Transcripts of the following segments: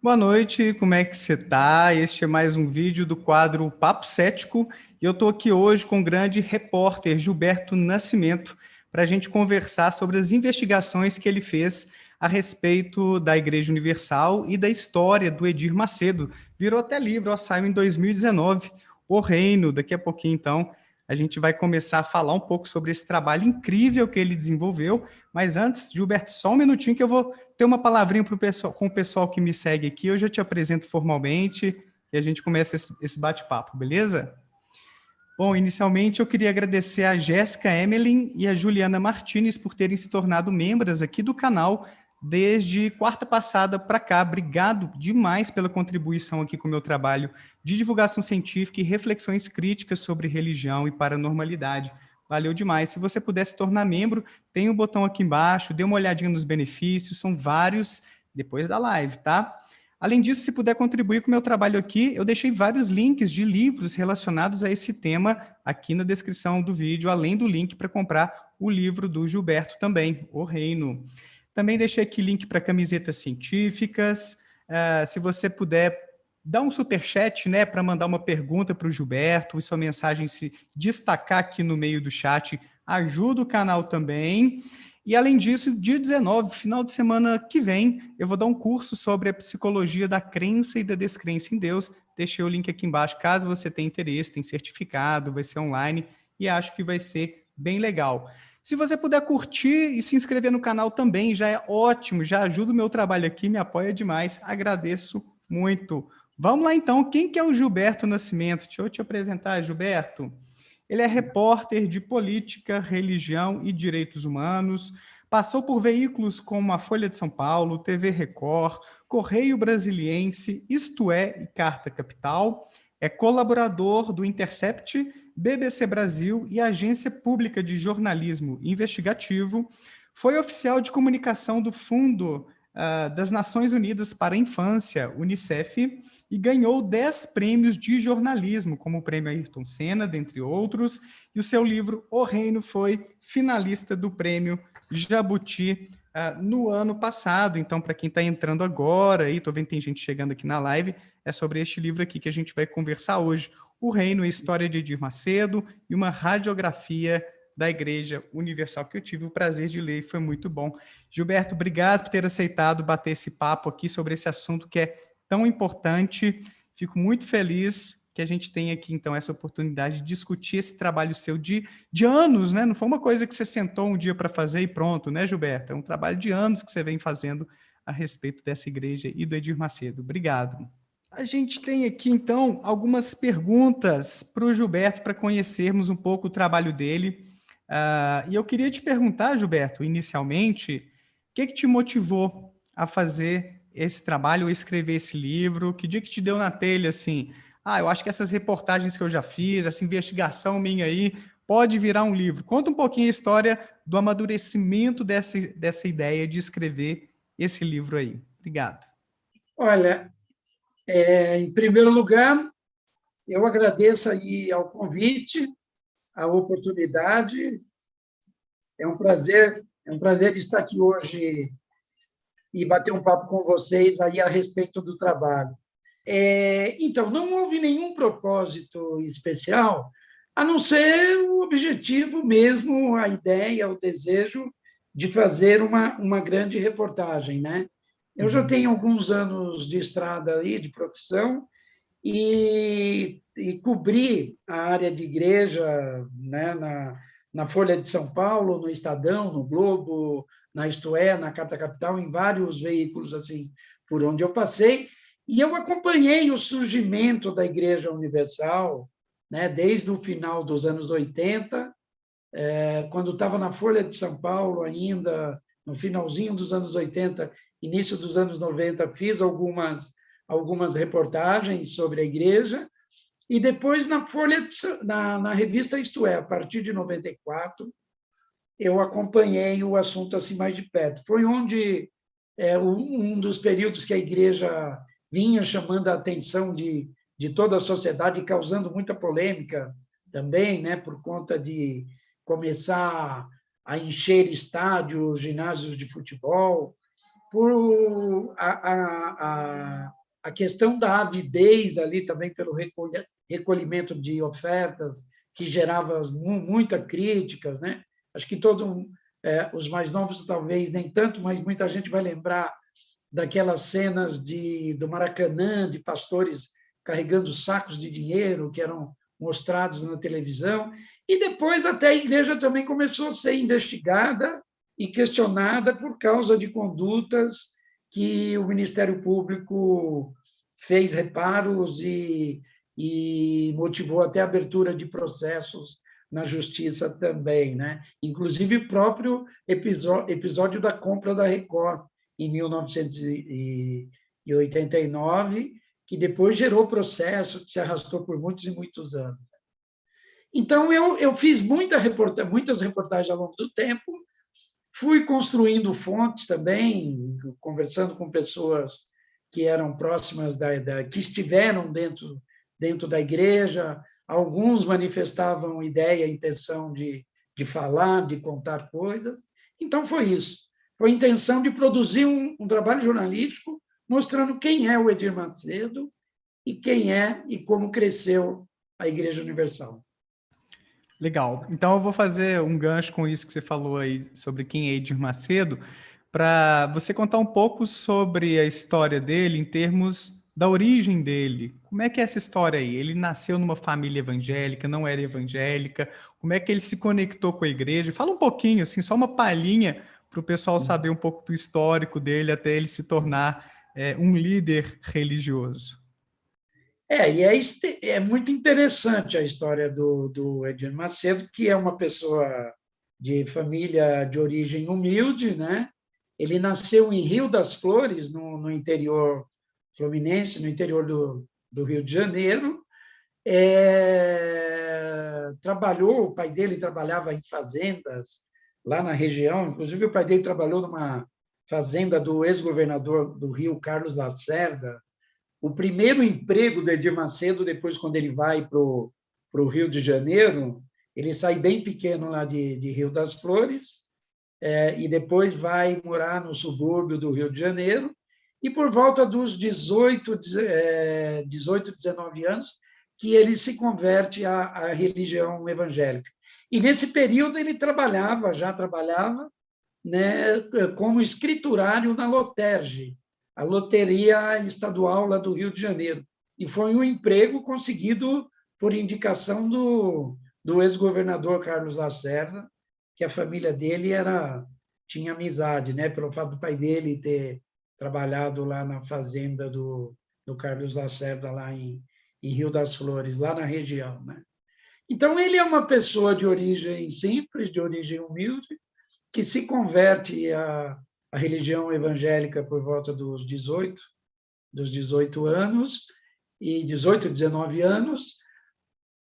Boa noite, como é que você tá? Este é mais um vídeo do quadro Papo Cético e eu estou aqui hoje com o grande repórter Gilberto Nascimento para a gente conversar sobre as investigações que ele fez a respeito da Igreja Universal e da história do Edir Macedo. Virou até livro, ó, saiu em 2019, O Reino. Daqui a pouquinho, então, a gente vai começar a falar um pouco sobre esse trabalho incrível que ele desenvolveu. Mas antes, Gilberto, só um minutinho que eu vou ter uma palavrinha com o pessoal que me segue aqui, eu já te apresento formalmente e a gente começa esse bate-papo, beleza? Bom, inicialmente eu queria agradecer a Jéssica Emelin e a Juliana Martinez por terem se tornado membros aqui do canal desde quarta passada para cá. Obrigado demais pela contribuição aqui com o meu trabalho de divulgação científica e reflexões críticas sobre religião e paranormalidade. Valeu demais. Se você puder se tornar membro, tem um botão aqui embaixo, dê uma olhadinha nos benefícios, são vários depois da live, tá? Além disso, se puder contribuir com o meu trabalho aqui, eu deixei vários links de livros relacionados a esse tema aqui na descrição do vídeo, além do link para comprar o livro do Gilberto também, O Reino. Também deixei aqui link para camisetas científicas. Se você puder dar um superchat, né, para mandar uma pergunta para o Gilberto e sua mensagem se destacar aqui no meio do chat, ajuda o canal também. E, além disso, dia 19, final de semana que vem, eu vou dar um curso sobre a psicologia da crença e da descrença em Deus. Deixei o link aqui embaixo, caso você tenha interesse, tem certificado, vai ser online e acho que vai ser bem legal. Se você puder curtir e se inscrever no canal também, já é ótimo, já ajuda o meu trabalho aqui, me apoia demais, agradeço muito. Vamos lá então, quem que é o Gilberto Nascimento? Deixa eu te apresentar, Gilberto. Ele é repórter de política, religião e direitos humanos, passou por veículos como a Folha de São Paulo, TV Record, Correio Brasiliense, Isto É e Carta Capital, é colaborador do Intercept, BBC Brasil e Agência Pública de Jornalismo Investigativo, foi oficial de comunicação do Fundo das Nações Unidas para a Infância, UNICEF, e ganhou 10 prêmios de jornalismo, como o Prêmio Ayrton Senna, dentre outros, e o seu livro O Reino foi finalista do Prêmio Jabuti no ano passado. Então, para quem está entrando agora, estou vendo que tem gente chegando aqui na live, é sobre este livro aqui que a gente vai conversar hoje. O Reino, a História de Edir Macedo e uma radiografia da Igreja Universal, que eu tive o prazer de ler e foi muito bom. Gilberto, obrigado por ter aceitado bater esse papo aqui sobre esse assunto que é tão importante. Fico muito feliz que a gente tenha aqui, então, essa oportunidade de discutir esse trabalho seu de anos, né? Não foi uma coisa que você sentou um dia para fazer e pronto, né, Gilberto? É um trabalho de anos que você vem fazendo a respeito dessa igreja e do Edir Macedo. Obrigado. A gente tem aqui, então, algumas perguntas para o Gilberto para conhecermos um pouco o trabalho dele. E eu queria te perguntar, Gilberto, inicialmente, o que te motivou a fazer esse trabalho, a escrever esse livro? Que dia que te deu na telha, assim, eu acho que essas reportagens que eu já fiz, essa investigação minha aí, pode virar um livro. Conta um pouquinho a história do amadurecimento dessa ideia de escrever esse livro aí. Obrigado. Olha, em primeiro lugar, eu agradeço aí ao convite, a oportunidade. É um prazer estar aqui hoje e bater um papo com vocês aí a respeito do trabalho. Então, não houve nenhum propósito especial, a não ser o objetivo mesmo, a ideia, o desejo de fazer uma grande reportagem, né? Eu já tenho alguns anos de estrada aí, de profissão, e cobri a área de igreja, né, na Folha de São Paulo, no Estadão, no Globo, na Isto É, na Carta Capital, em vários veículos assim por onde eu passei, e eu acompanhei o surgimento da Igreja Universal, né, desde o final dos anos 80, quando estava na Folha de São Paulo ainda, no finalzinho dos anos 80, início dos anos 90, fiz algumas reportagens sobre a igreja, e depois na Folha, na revista Isto É, a partir de 94, eu acompanhei o assunto assim mais de perto. Foi onde um dos períodos que a igreja vinha chamando a atenção de toda a sociedade, causando muita polêmica também, né, por conta de começar a encher estádios, ginásios de futebol, por a questão da avidez ali também pelo recolhimento de ofertas, que gerava muitas críticas, né? Acho que os mais novos talvez nem tanto, mas muita gente vai lembrar daquelas cenas do Maracanã, de pastores carregando sacos de dinheiro que eram mostrados na televisão, e depois até a igreja também começou a ser investigada e questionada por causa de condutas que o Ministério Público fez reparos e motivou até a abertura de processos na justiça também, né? Inclusive o próprio episódio da compra da Record em 1989, que depois gerou processo que se arrastou por muitos e muitos anos. Então, eu fiz muitas reportagens ao longo do tempo, fui construindo fontes também, conversando com pessoas que eram próximas, que estiveram dentro da igreja, alguns manifestavam ideia, intenção de falar, de contar coisas. Então, foi isso. Foi a intenção de produzir um trabalho jornalístico mostrando quem é o Edir Macedo e quem é e como cresceu a Igreja Universal. Legal. Então, eu vou fazer um gancho com isso que você falou aí sobre quem é Edir Macedo, para você contar um pouco sobre a história dele em termos da origem dele. Como é que é essa história aí? Ele nasceu numa família evangélica, não era evangélica? Como é que ele se conectou com a igreja? Fala um pouquinho, assim, só uma palhinha para o pessoal saber um pouco do histórico dele até ele se tornar um líder religioso. É muito interessante a história do Edir Macedo, que é uma pessoa de família de origem humilde, né? Ele nasceu em Rio das Flores, no interior fluminense, no interior do Rio de Janeiro. O pai dele trabalhava em fazendas lá na região, inclusive o pai dele trabalhou numa fazenda do ex-governador do Rio, Carlos Lacerda. O primeiro emprego do Edir Macedo, depois, quando ele vai para o Rio de Janeiro, ele sai bem pequeno lá de Rio das Flores, e depois vai morar no subúrbio do Rio de Janeiro, e por volta dos 18, 19 anos, que ele se converte à religião evangélica. E nesse período ele já trabalhava, né, como escriturário na Loterge, a loteria estadual lá do Rio de Janeiro. E foi um emprego conseguido por indicação do ex-governador Carlos Lacerda, que a família dele tinha amizade, né, pelo fato do pai dele ter trabalhado lá na fazenda do Carlos Lacerda, lá em Rio das Flores, lá na região, né? Então, ele é uma pessoa de origem simples, de origem humilde, que se converte à religião evangélica por volta dos 18 anos, e 18, 19 anos,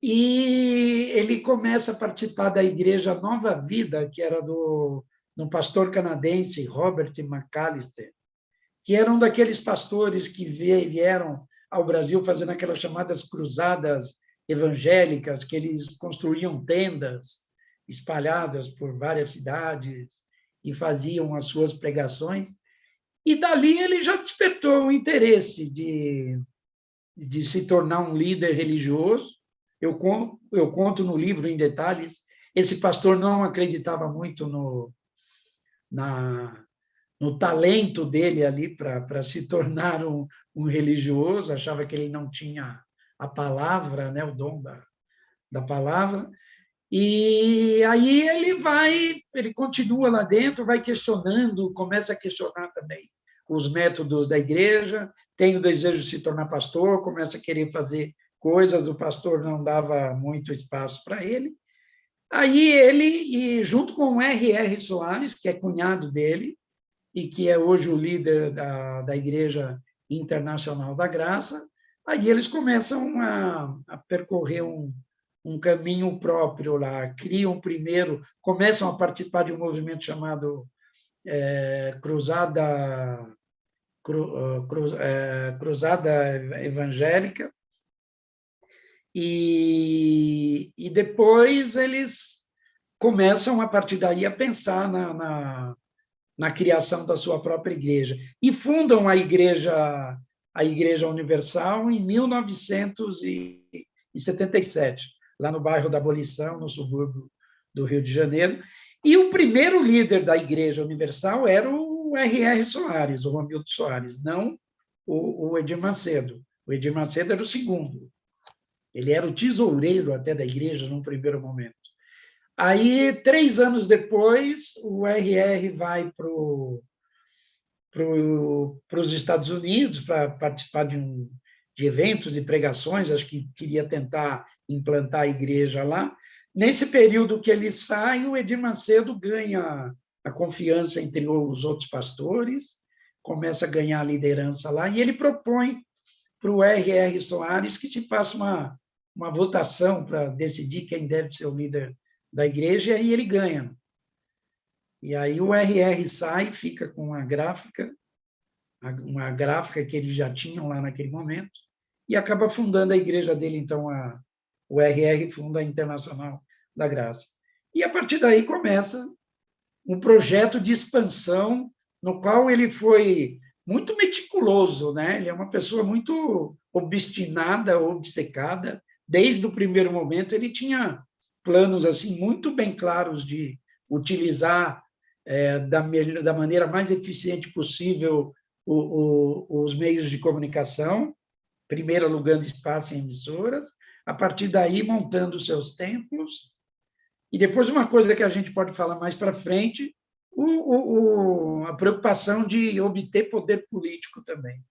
e ele começa a participar da Igreja Nova Vida, que era do pastor canadense Robert McAllister, que era um daqueles pastores que vieram ao Brasil fazendo aquelas chamadas cruzadas evangélicas, que eles construíam tendas espalhadas por várias cidades e faziam as suas pregações. E dali ele já despertou o interesse de se tornar um líder religioso. Eu conto no livro em detalhes. Esse pastor não acreditava muito no talento dele ali para se tornar um religioso, achava que ele não tinha a palavra, né, o dom da palavra. E aí ele continua lá dentro, vai questionando, começa a questionar também os métodos da igreja, tem o desejo de se tornar pastor, começa a querer fazer coisas, o pastor não dava muito espaço para ele. Aí ele, junto com o R.R. Soares, que é cunhado dele, e que é hoje o líder da Igreja Internacional da Graça, aí eles começam a percorrer um caminho próprio lá, começam a participar de um movimento chamado Cruzada Evangélica, e depois eles começam, a partir daí, a pensar na criação da sua própria igreja. E fundam a Igreja Universal em 1977, lá no bairro da Abolição, no subúrbio do Rio de Janeiro. E o primeiro líder da Igreja Universal era o R.R. Soares, o Romildo Soares, não o Edir Macedo. O Edir Macedo era o segundo. Ele era o tesoureiro até da igreja num primeiro momento. Aí, 3 anos depois, o R.R. vai para os Estados Unidos para participar de eventos, de pregações, acho que queria tentar implantar a igreja lá. Nesse período que ele sai, o Edir Macedo ganha a confiança entre os outros pastores, começa a ganhar a liderança lá, e ele propõe para o R.R. Soares que se faça uma votação para decidir quem deve ser o líder da igreja, e aí ele ganha. E aí o R.R. sai, fica com uma gráfica que eles já tinham lá naquele momento, e acaba fundando a igreja dele, então o R.R. funda a Internacional da Graça. E a partir daí começa um projeto de expansão, no qual ele foi muito meticuloso, né? Ele é uma pessoa muito obstinada, obcecada. Desde o primeiro momento, ele tinha planos assim muito bem claros de utilizar da maneira mais eficiente possível os meios de comunicação, primeiro alugando espaço em emissoras, a partir daí montando os seus templos, e depois uma coisa que a gente pode falar mais para frente, a preocupação de obter poder político também.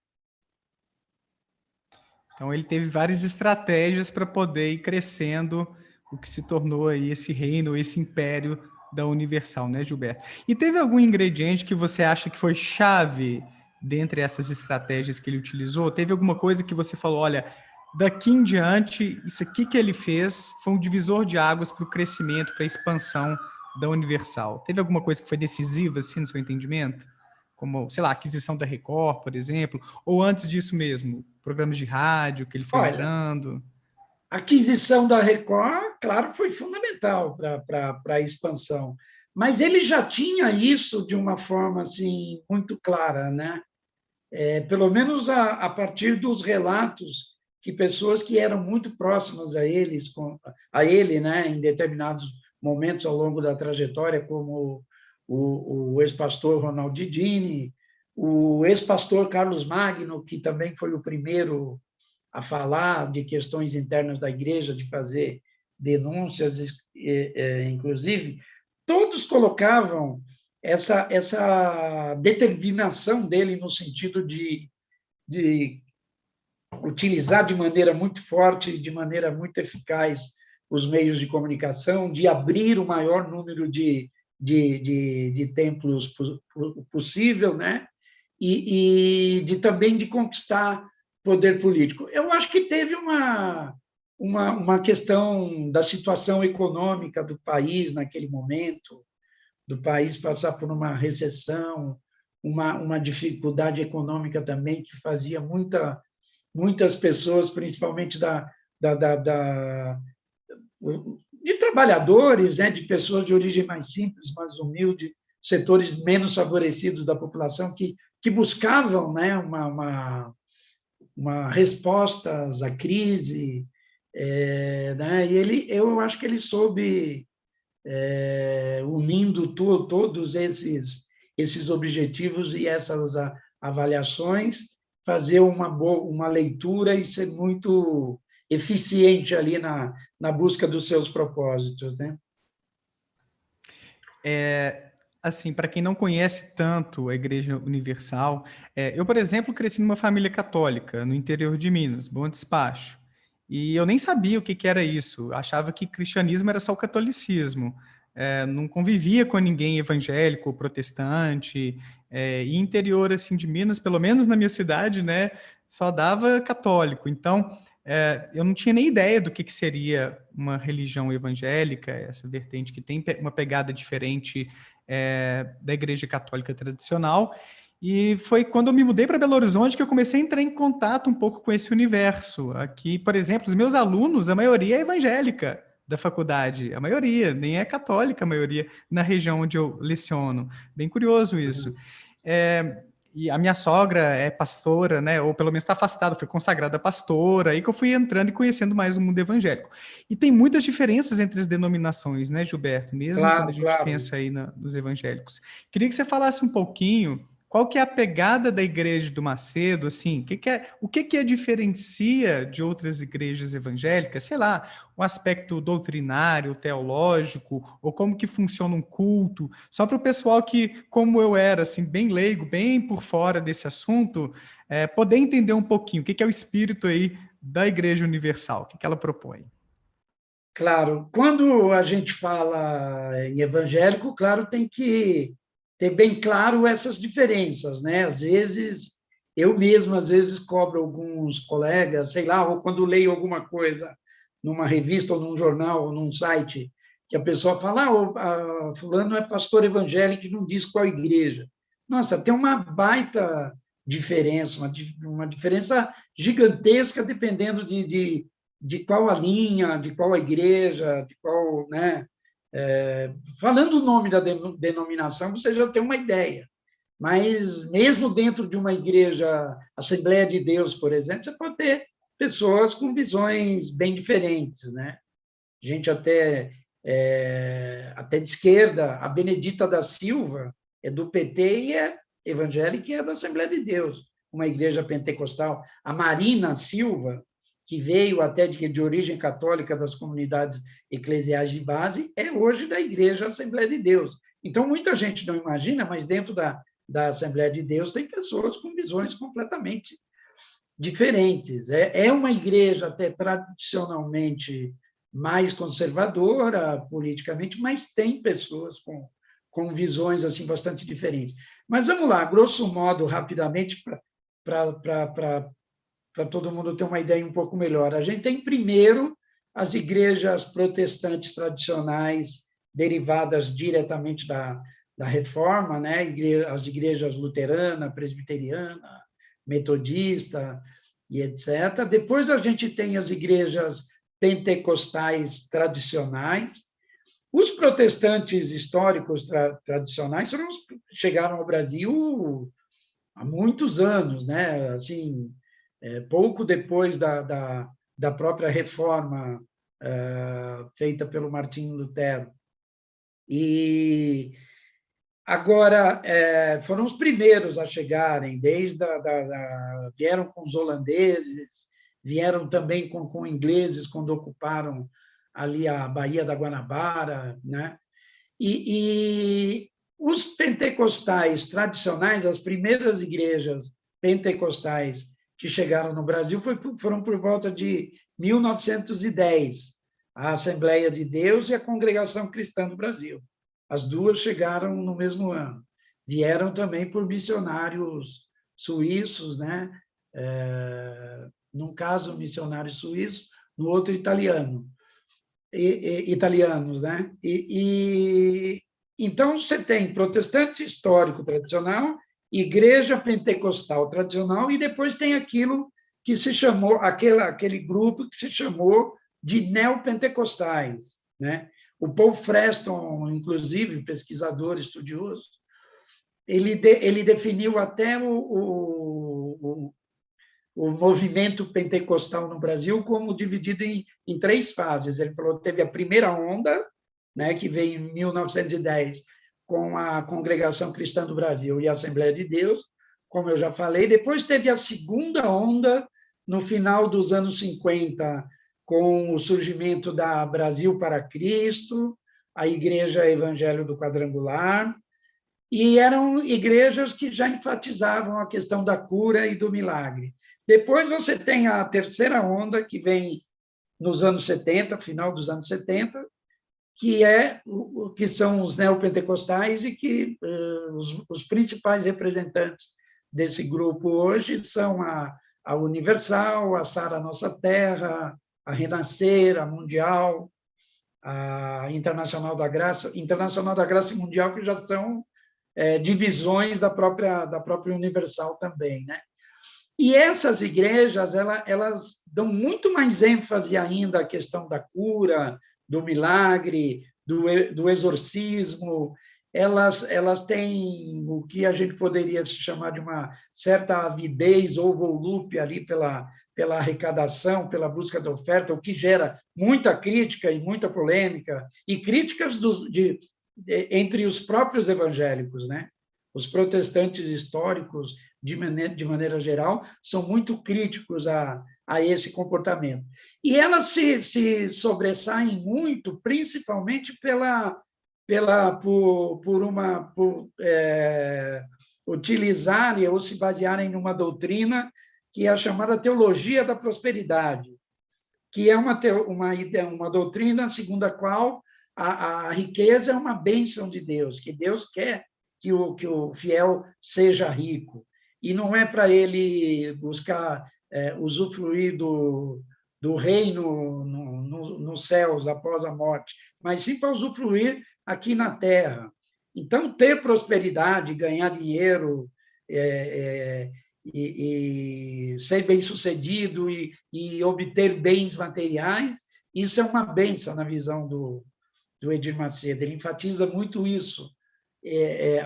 Então, ele teve várias estratégias para poder ir crescendo o que se tornou aí esse reino, esse império da Universal, né, Gilberto? E teve algum ingrediente que você acha que foi chave dentre essas estratégias que ele utilizou? Teve alguma coisa que você falou, olha, daqui em diante, isso aqui que ele fez foi um divisor de águas para o crescimento, para a expansão da Universal? Teve alguma coisa que foi decisiva, assim, no seu entendimento? Como, sei lá, a aquisição da Record, por exemplo, ou antes disso mesmo, programas de rádio que ele foi entrando? A aquisição da Record, claro, foi fundamental para a expansão, mas ele já tinha isso de uma forma assim muito clara, né? Pelo menos a partir dos relatos que pessoas que eram muito próximas a ele, né, em determinados momentos ao longo da trajetória, como o ex-pastor Ronald Didini, o ex-pastor Carlos Magno, que também foi o primeiro a falar de questões internas da igreja, de fazer denúncias, inclusive, todos colocavam essa determinação dele no sentido de utilizar de maneira muito forte, de maneira muito eficaz, os meios de comunicação, de abrir o maior número de templos possível, né? E também de conquistar poder político. Eu acho que teve uma questão da situação econômica do país naquele momento, do país passar por uma recessão, uma dificuldade econômica também que fazia muitas pessoas, principalmente de trabalhadores, né, de pessoas de origem mais simples, mais humilde, setores menos favorecidos da população que buscavam, né, uma respostas à crise, né, e eu acho que ele soube, unindo todos esses objetivos e essas avaliações, fazer uma leitura e ser muito eficiente ali na busca dos seus propósitos, né? Assim, para quem não conhece tanto a Igreja Universal, eu, por exemplo, cresci numa família católica, no interior de Minas, Bom Despacho, e eu nem sabia o que era isso, achava que cristianismo era só o catolicismo, não convivia com ninguém evangélico ou protestante, e interior assim, de Minas, pelo menos na minha cidade, né, só dava católico, então eu não tinha nem ideia do que seria uma religião evangélica, essa vertente que tem uma pegada diferente da Igreja Católica tradicional, e foi quando eu me mudei para Belo Horizonte que eu comecei a entrar em contato um pouco com esse universo. Aqui, por exemplo, os meus alunos, a maioria é evangélica, da faculdade, a maioria, nem é católica a maioria, na região onde eu leciono. Bem curioso isso. E a minha sogra é pastora, né? Ou pelo menos está afastada, foi consagrada pastora, aí que eu fui entrando e conhecendo mais o mundo evangélico. E tem muitas diferenças entre as denominações, né, Gilberto? Mesmo quando a Claro, gente claro. pensa aí nos evangélicos. Queria que você falasse um pouquinho qual que é a pegada da igreja do Macedo, assim, o que diferencia de outras igrejas evangélicas, sei lá, um aspecto doutrinário, teológico, ou como que funciona um culto, só para o pessoal que, como eu era, assim, bem leigo, bem por fora desse assunto, poder entender um pouquinho o que é o espírito aí da Igreja Universal, o que ela propõe. Claro, quando a gente fala em evangélico, claro, tem que ter bem claro essas diferenças, né? Às vezes, eu mesmo, às vezes, cobro alguns colegas, sei lá, ou quando leio alguma coisa numa revista, ou num jornal, ou num site, que a pessoa fala, fulano é pastor evangélico e não diz qual igreja. Nossa, tem uma baita diferença, uma diferença gigantesca, dependendo de qual a linha, de qual a igreja, de qual, né? Falando o nome da denominação, você já tem uma ideia. Mas mesmo dentro de uma igreja, Assembleia de Deus, por exemplo, você pode ter pessoas com visões bem diferentes, né? Gente até de esquerda, a Benedita da Silva é do PT e é evangélica e é da Assembleia de Deus, uma igreja pentecostal. A Marina Silva, que veio até de origem católica das comunidades eclesiais de base, é hoje da Igreja Assembleia de Deus. Então, muita gente não imagina, mas dentro da Assembleia de Deus tem pessoas com visões completamente diferentes. É uma igreja até tradicionalmente mais conservadora politicamente, mas tem pessoas com visões assim bastante diferentes. Mas vamos lá, grosso modo, rapidamente, para todo mundo ter uma ideia um pouco melhor. A gente tem, primeiro, as igrejas protestantes tradicionais, derivadas diretamente da Reforma, né? As igrejas luterana, presbiteriana, metodista e etc. Depois a gente tem as igrejas pentecostais tradicionais. Os protestantes históricos tradicionais chegaram ao Brasil há muitos anos, né? Assim, pouco depois da própria reforma feita pelo Martinho Lutero. E agora foram os primeiros a chegarem, vieram com os holandeses, vieram também com ingleses quando ocuparam ali a Baía da Guanabara, né? E os pentecostais tradicionais, as primeiras igrejas pentecostais que chegaram no Brasil foram por volta de 1910, a Assembleia de Deus e a Congregação Cristã do Brasil. As duas chegaram no mesmo ano. Vieram também por missionários suíços, né? Num caso, missionários suíços, no outro, italianos, né? Então, você tem protestante histórico tradicional, igreja pentecostal tradicional, e depois tem aquilo que se chamou, aquele grupo que se chamou de neopentecostais, né? O Paul Freston, inclusive, pesquisador, estudioso, ele definiu até o movimento pentecostal no Brasil como dividido em três fases. Ele falou que teve a primeira onda, né, que veio em 1910, com a Congregação Cristã do Brasil e a Assembleia de Deus, como eu já falei. Depois teve a segunda onda, no final dos anos 50, com o surgimento da Brasil para Cristo, a Igreja Evangelho do Quadrangular, e eram igrejas que já enfatizavam a questão da cura e do milagre. Depois você tem a terceira onda, que vem nos anos 70, final dos anos 70, que são os neopentecostais e que os principais representantes desse grupo hoje são a Universal, a Sara Nossa Terra, a Renascer, a Mundial, a Internacional da Graça e Mundial, que já são divisões da própria Universal também, né? E essas igrejas, elas dão muito mais ênfase ainda à questão da cura, do milagre, do exorcismo, elas têm o que a gente poderia chamar de uma certa avidez ou volúpia ali pela arrecadação, pela busca da oferta, o que gera muita crítica e muita polêmica, e críticas entre os próprios evangélicos, né? Os protestantes históricos, de maneira geral, são muito críticos a esse comportamento. E elas se sobressaem muito, principalmente por utilizarem ou se basearem numa doutrina que é a chamada teologia da prosperidade, que é uma doutrina segundo a qual a riqueza é uma bênção de Deus, que Deus quer que o fiel seja rico. E não é para ele buscar usufruir do reino nos céus após a morte, mas sim para usufruir aqui na terra. Então, ter prosperidade, ganhar dinheiro, e ser bem-sucedido e obter bens materiais, isso é uma bênção na visão do Edir Macedo. Ele enfatiza muito isso.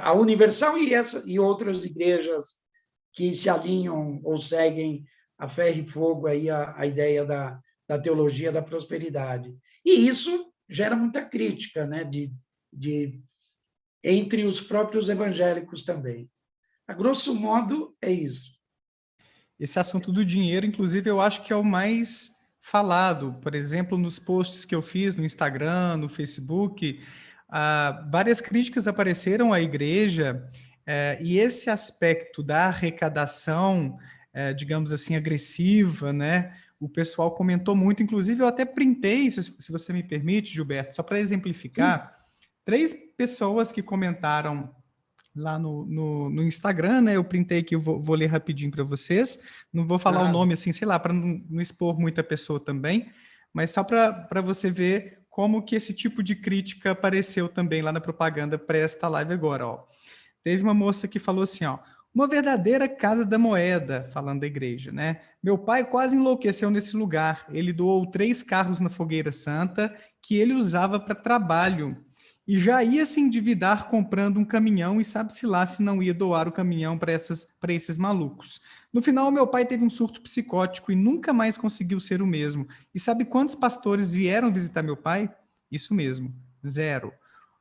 A Universal e outras igrejas que se alinham ou seguem a ferro e fogo aí a ideia da teologia da prosperidade. E isso gera muita crítica, né, entre os próprios evangélicos também. A grosso modo, é isso. Esse assunto do dinheiro, inclusive, eu acho que é o mais falado. Por exemplo, nos posts que eu fiz no Instagram, no Facebook, várias críticas apareceram à igreja, e esse aspecto da arrecadação, digamos assim, agressiva, né? O pessoal comentou muito, inclusive eu até printei, se você me permite, Gilberto, só para exemplificar, sim, 3 pessoas que comentaram lá no Instagram, né? Eu printei aqui, eu vou ler rapidinho para vocês. Não vou falar o nome assim, sei lá, para não expor muita pessoa também, mas só para você ver como que esse tipo de crítica apareceu também lá na propaganda para esta live agora, ó. Teve uma moça que falou assim, ó, uma verdadeira casa da moeda, falando da igreja, né? Meu pai quase enlouqueceu nesse lugar. Ele doou 3 carros na Fogueira Santa que ele usava para trabalho. E já ia se endividar comprando um caminhão e sabe-se lá se não ia doar o caminhão para esses malucos. No final, meu pai teve um surto psicótico e nunca mais conseguiu ser o mesmo. E sabe quantos pastores vieram visitar meu pai? Isso mesmo, 0.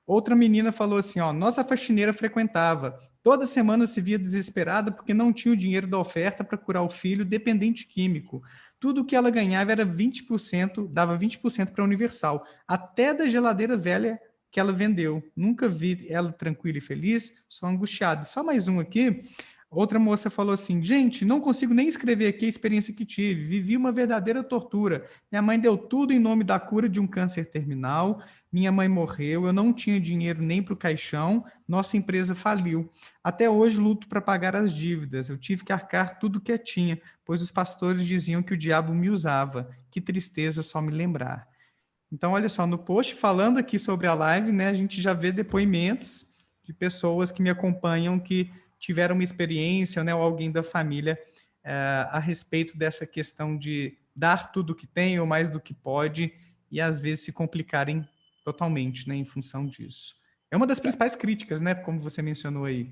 Outra menina falou assim, ó, nossa faxineira frequentava. Toda semana se via desesperada porque não tinha o dinheiro da oferta para curar o filho dependente químico. Tudo que ela ganhava era 20%, dava 20% para a Universal. Até da geladeira velha que ela vendeu. Nunca vi ela tranquila e feliz, só angustiada. Só mais um aqui. Outra moça falou assim, gente, não consigo nem escrever aqui a experiência que tive. Vivi uma verdadeira tortura. Minha mãe deu tudo em nome da cura de um câncer terminal. Minha mãe morreu, eu não tinha dinheiro nem para o caixão. Nossa empresa faliu. Até hoje luto para pagar as dívidas. Eu tive que arcar tudo que tinha, pois os pastores diziam que o diabo me usava. Que tristeza só me lembrar. Então, olha só, no post falando aqui sobre a live, né, a gente já vê depoimentos de pessoas que me acompanham que tiveram uma experiência, né, ou alguém da família a respeito dessa questão de dar tudo o que tem ou mais do que pode e às vezes se complicarem totalmente, né, em função disso. É uma das principais críticas, né, como você mencionou aí.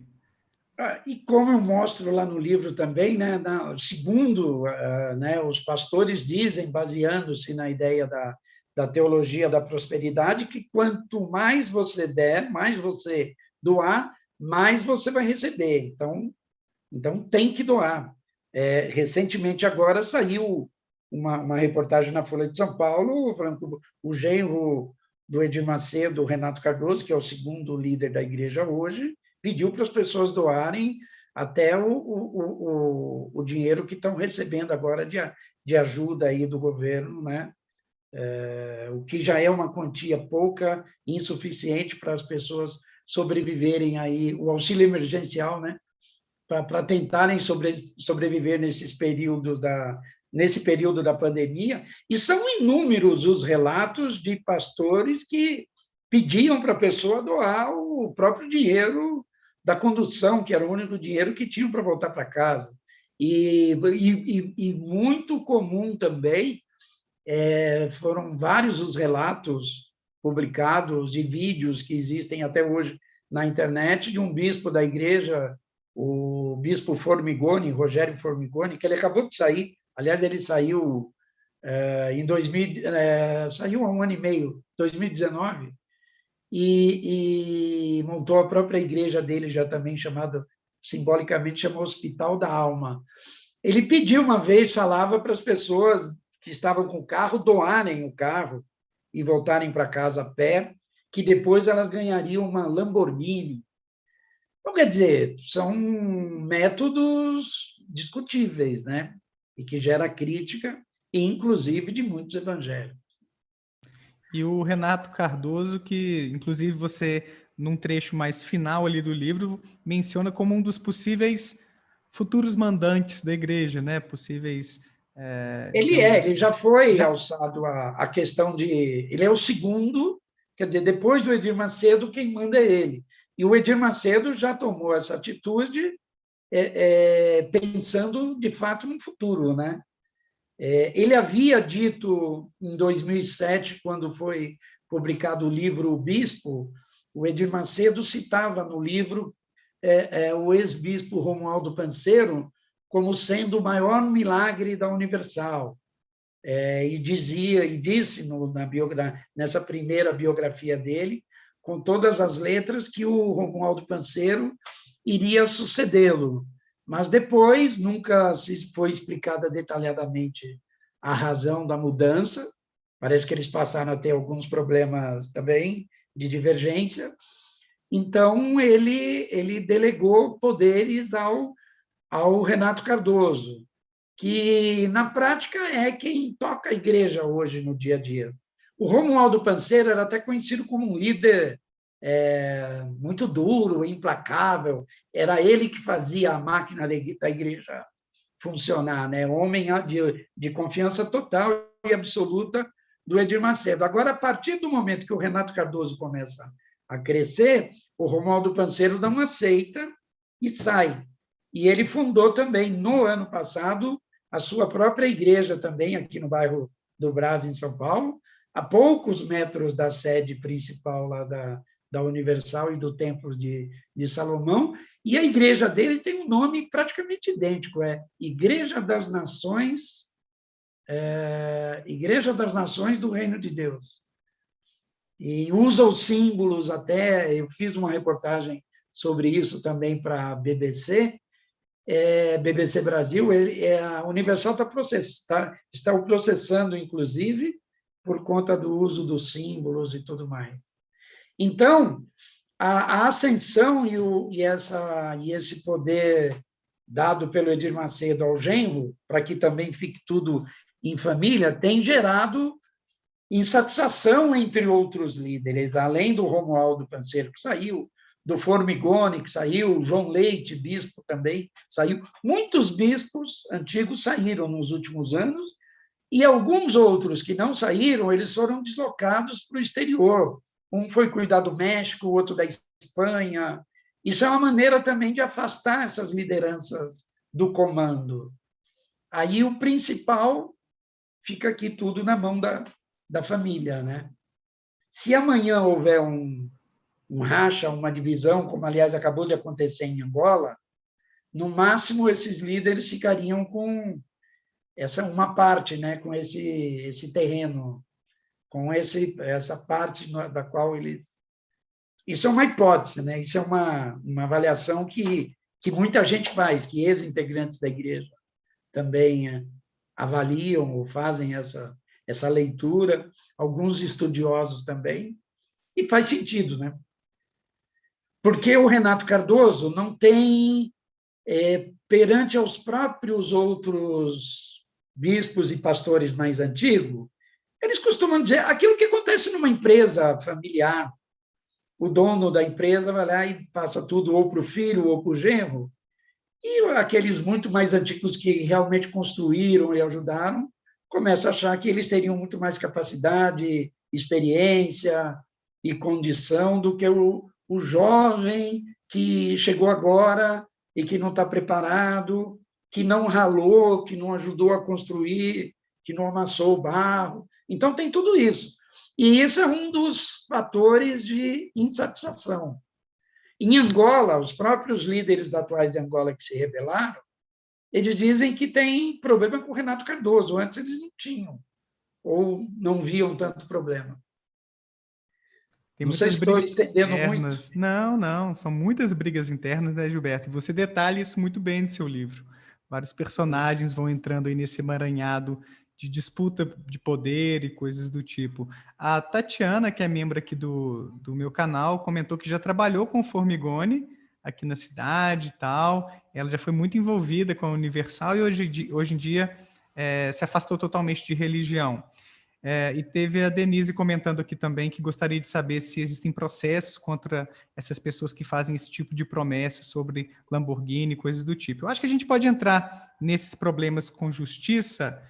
E como eu mostro lá no livro também, né, segundo né, os pastores dizem, baseando-se na ideia da teologia da prosperidade, que quanto mais você der, mais você doar, mais você vai receber. Então tem que doar. Recentemente agora saiu uma reportagem na Folha de São Paulo, falando que o genro do Edir Macedo, o Renato Cardoso, que é o segundo líder da igreja hoje, pediu para as pessoas doarem até o dinheiro que estão recebendo agora de ajuda aí do governo, né? O que já é uma quantia pouca, insuficiente para as pessoas sobreviverem aí, o auxílio emergencial, né? Para tentarem sobreviver nesse período da pandemia, e são inúmeros os relatos de pastores que pediam para a pessoa doar o próprio dinheiro da condução, que era o único dinheiro que tinham para voltar para casa. E muito comum também Foram vários os relatos publicados e vídeos que existem até hoje na internet de um bispo da igreja, o bispo Formigoni, Rogério Formigoni, que ele acabou de sair. Aliás, ele saiu em 2000, saiu há um ano e meio, 2019, e montou a própria igreja dele, já também chamada, simbolicamente, chamou Hospital da Alma. Ele pediu uma vez, falava para as pessoas que estavam com o carro doarem o carro e voltarem para casa a pé, que depois elas ganhariam uma Lamborghini. Então, quer dizer, são métodos discutíveis, né? E que gera crítica, inclusive de muitos evangélicos. E o Renato Cardoso, que inclusive você, num trecho mais final ali do livro, menciona como um dos possíveis futuros mandantes da igreja, né? Possíveis... Ele já foi alçado a questão de... Ele é o segundo, quer dizer, depois do Edir Macedo, quem manda é ele. E o Edir Macedo já tomou essa atitude pensando, de fato, no futuro, né? Ele havia dito, em 2007, quando foi publicado o livro O Bispo, o Edir Macedo citava no livro o ex-bispo Romualdo Panseiro como sendo o maior milagre da Universal. E disse nessa primeira biografia dele, com todas as letras, que o Romualdo Panseiro iria sucedê-lo. Mas depois nunca se foi explicada detalhadamente a razão da mudança. Parece que eles passaram a ter alguns problemas também de divergência. Então, ele delegou poderes ao Renato Cardoso, que, na prática, é quem toca a igreja hoje, no dia a dia. O Romualdo Panseiro era até conhecido como um líder muito duro, implacável. Era ele que fazia a máquina da igreja funcionar, né? Homem de confiança total e absoluta do Edir Macedo. Agora, a partir do momento que o Renato Cardoso começa a crescer, o Romualdo Panseiro não aceita e sai. E ele fundou também, no ano passado, a sua própria igreja também, aqui no bairro do Brás, em São Paulo, a poucos metros da sede principal lá da Universal e do Templo de Salomão, e a igreja dele tem um nome praticamente idêntico, Igreja das Nações do Reino de Deus. E usa os símbolos até, eu fiz uma reportagem sobre isso também para a BBC, BBC Brasil, a Universal está o processando, inclusive, por conta do uso dos símbolos e tudo mais. Então, a ascensão e esse poder dado pelo Edir Macedo ao genro, para que também fique tudo em família, tem gerado insatisfação entre outros líderes, além do Romualdo Panseiro, que saiu, do Formigoni, que saiu, João Leite, bispo também, saiu. Muitos bispos antigos saíram nos últimos anos, e alguns outros que não saíram, eles foram deslocados para o exterior. Um foi cuidar do México, o outro da Espanha. Isso é uma maneira também de afastar essas lideranças do comando. Aí o principal fica aqui tudo na mão da família, né? Se amanhã houver um racha, uma divisão, como, aliás, acabou de acontecer em Angola, no máximo, esses líderes ficariam com uma parte, né, com esse terreno, com essa parte da qual eles... Isso é uma hipótese, né? Isso é uma avaliação que muita gente faz, que ex-integrantes da igreja também avaliam ou fazem essa leitura, alguns estudiosos também, e faz sentido, né? Porque o Renato Cardoso não tem, perante aos próprios outros bispos e pastores mais antigos, eles costumam dizer aquilo que acontece numa empresa familiar. O dono da empresa vai lá e passa tudo ou para o filho ou para o genro, e aqueles muito mais antigos que realmente construíram e ajudaram, começam a achar que eles teriam muito mais capacidade, experiência e condição do que o jovem que chegou agora e que não está preparado, que não ralou, que não ajudou a construir, que não amassou o barro. Então, tem tudo isso. E isso é um dos fatores de insatisfação. Em Angola, os próprios líderes atuais de Angola que se rebelaram, eles dizem que tem problema com o Renato Cardoso. Antes eles não tinham, ou não viam tanto problema. Tem Não sei muitas se estou brigas estendendo muito. internas. Não, não, são muitas brigas internas, né, Gilberto? E você detalha isso muito bem no seu livro. Vários personagens vão entrando aí nesse emaranhado de disputa de poder e coisas do tipo. A Tatiana, que é membro aqui do meu canal, comentou que já trabalhou com o Formigoni aqui na cidade e tal. Ela já foi muito envolvida com a Universal e hoje em dia se afastou totalmente de religião. E teve a Denise comentando aqui também que gostaria de saber se existem processos contra essas pessoas que fazem esse tipo de promessa sobre Lamborghini, coisas do tipo. Eu acho que a gente pode entrar nesses problemas com justiça.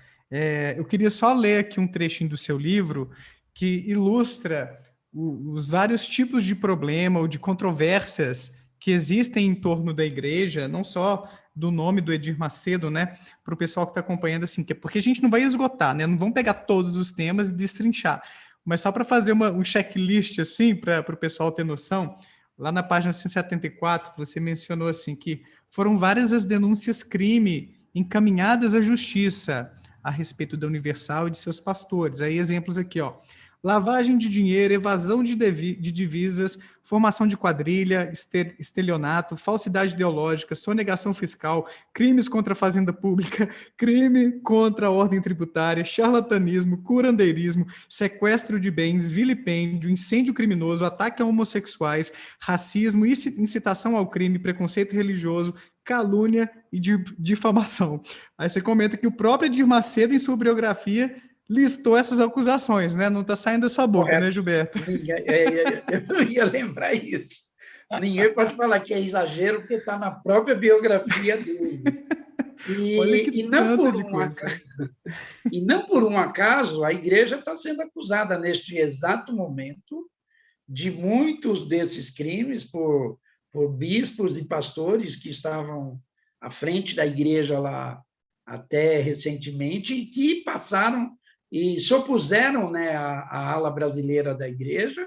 Eu queria só ler aqui um trechinho do seu livro que ilustra os vários tipos de problema ou de controvérsias que existem em torno da igreja, não só do nome do Edir Macedo, né, para o pessoal que está acompanhando, assim, porque a gente não vai esgotar, né, não vamos pegar todos os temas e destrinchar, mas só para fazer um checklist, assim, para o pessoal ter noção, lá na página 174, você mencionou, assim, que foram várias as denúncias crime encaminhadas à justiça a respeito da Universal e de seus pastores. Aí exemplos aqui, ó. Lavagem de dinheiro, evasão de divisas, formação de quadrilha, estelionato, falsidade ideológica, sonegação fiscal, crimes contra a fazenda pública, crime contra a ordem tributária, charlatanismo, curandeirismo, sequestro de bens, vilipêndio, incêndio criminoso, ataque a homossexuais, racismo, incitação ao crime, preconceito religioso, calúnia e difamação. Aí você comenta que o próprio Edir Macedo, em sua biografia, listou essas acusações, né? Não está saindo da sua boca, né, Gilberto? Eu ia lembrar isso. Ninguém pode falar que é exagero, porque está na própria biografia dele. Olha que E tanta de coisa. E não por um acaso, a igreja está sendo acusada neste exato momento de muitos desses crimes por bispos e pastores que estavam à frente da igreja lá até recentemente e que passaram e se opuseram, né, à ala brasileira da igreja.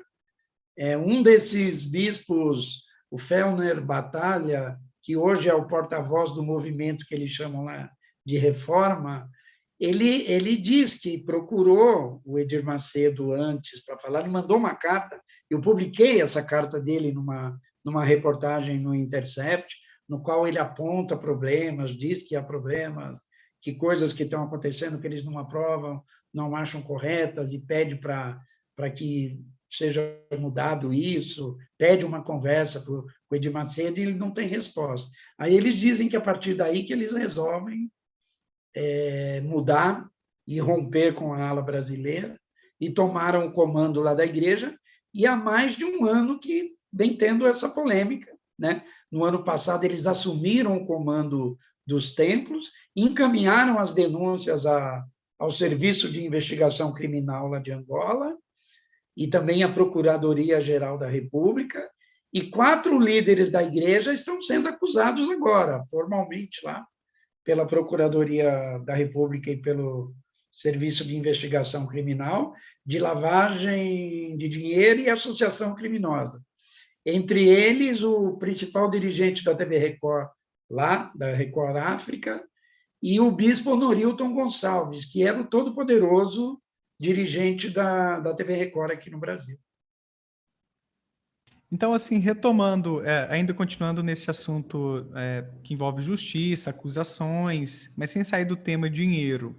Um desses bispos, o Fellner Batalha, que hoje é o porta-voz do movimento que eles chamam lá de reforma, ele diz que procurou o Edir Macedo antes para falar, ele mandou uma carta, eu publiquei essa carta dele numa reportagem no Intercept, no qual ele aponta problemas, diz que há problemas, que coisas que estão acontecendo que eles não aprovam, não acham corretas, e pede para que seja mudado isso, pede uma conversa com o Edir Macedo e ele não tem resposta. Aí eles dizem que a partir daí que eles resolvem mudar e romper com a ala brasileira e tomaram o comando lá da igreja, e há mais de um ano que vem tendo essa polêmica, né? No ano passado eles assumiram o comando dos templos, encaminharam as denúncias ao Serviço de Investigação Criminal lá de Angola e também à Procuradoria-Geral da República, e 4 líderes da igreja estão sendo acusados agora, formalmente lá, pela Procuradoria da República e pelo Serviço de Investigação Criminal, de lavagem de dinheiro e associação criminosa. Entre eles, o principal dirigente da TV Record, lá, da Record África, e o bispo Norilton Gonçalves, que era o todo-poderoso dirigente da TV Record aqui no Brasil. Então, assim, retomando, ainda continuando nesse assunto que envolve justiça, acusações, mas sem sair do tema dinheiro,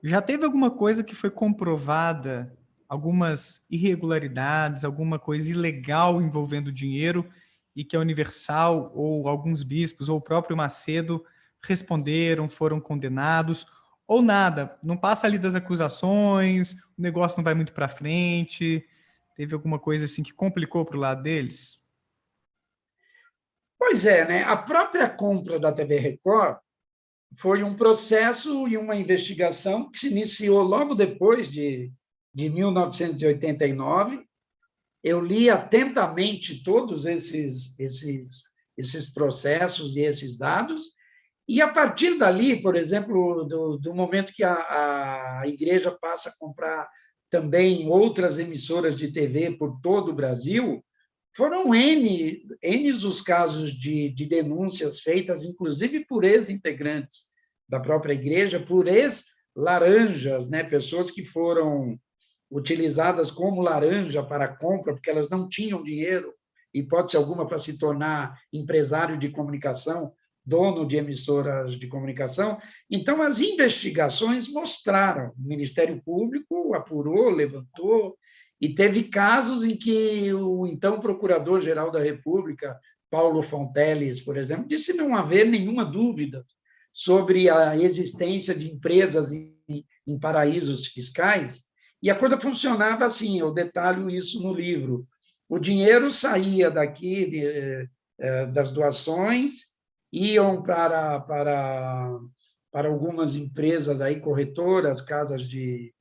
já teve alguma coisa que foi comprovada, algumas irregularidades, alguma coisa ilegal envolvendo dinheiro e que a Universal ou alguns bispos ou o próprio Macedo responderam, foram condenados, ou nada, não passa ali das acusações, o negócio não vai muito para frente? Teve alguma coisa assim que complicou para o lado deles? Pois é, né? A própria compra da TV Record foi um processo e uma investigação que se iniciou logo depois de 1989. Eu li atentamente todos esses processos e esses dados, E, a partir dali, por exemplo, do momento que a igreja passa a comprar também outras emissoras de TV por todo o Brasil, foram N os casos de denúncias feitas, inclusive por ex-integrantes da própria igreja, por ex-laranjas, né? Pessoas que foram utilizadas como laranja para a compra, porque elas não tinham dinheiro, hipótese alguma, para se tornar empresário de comunicação, dono de emissoras de comunicação. Então, as investigações mostraram, o Ministério Público apurou, levantou, e teve casos em que o então Procurador-Geral da República, Paulo Fonteles, por exemplo, disse não haver nenhuma dúvida sobre a existência de empresas em paraísos fiscais, e a coisa funcionava assim, eu detalho isso no livro. O dinheiro saía daqui das doações, iam para algumas empresas aí, corretoras, casas de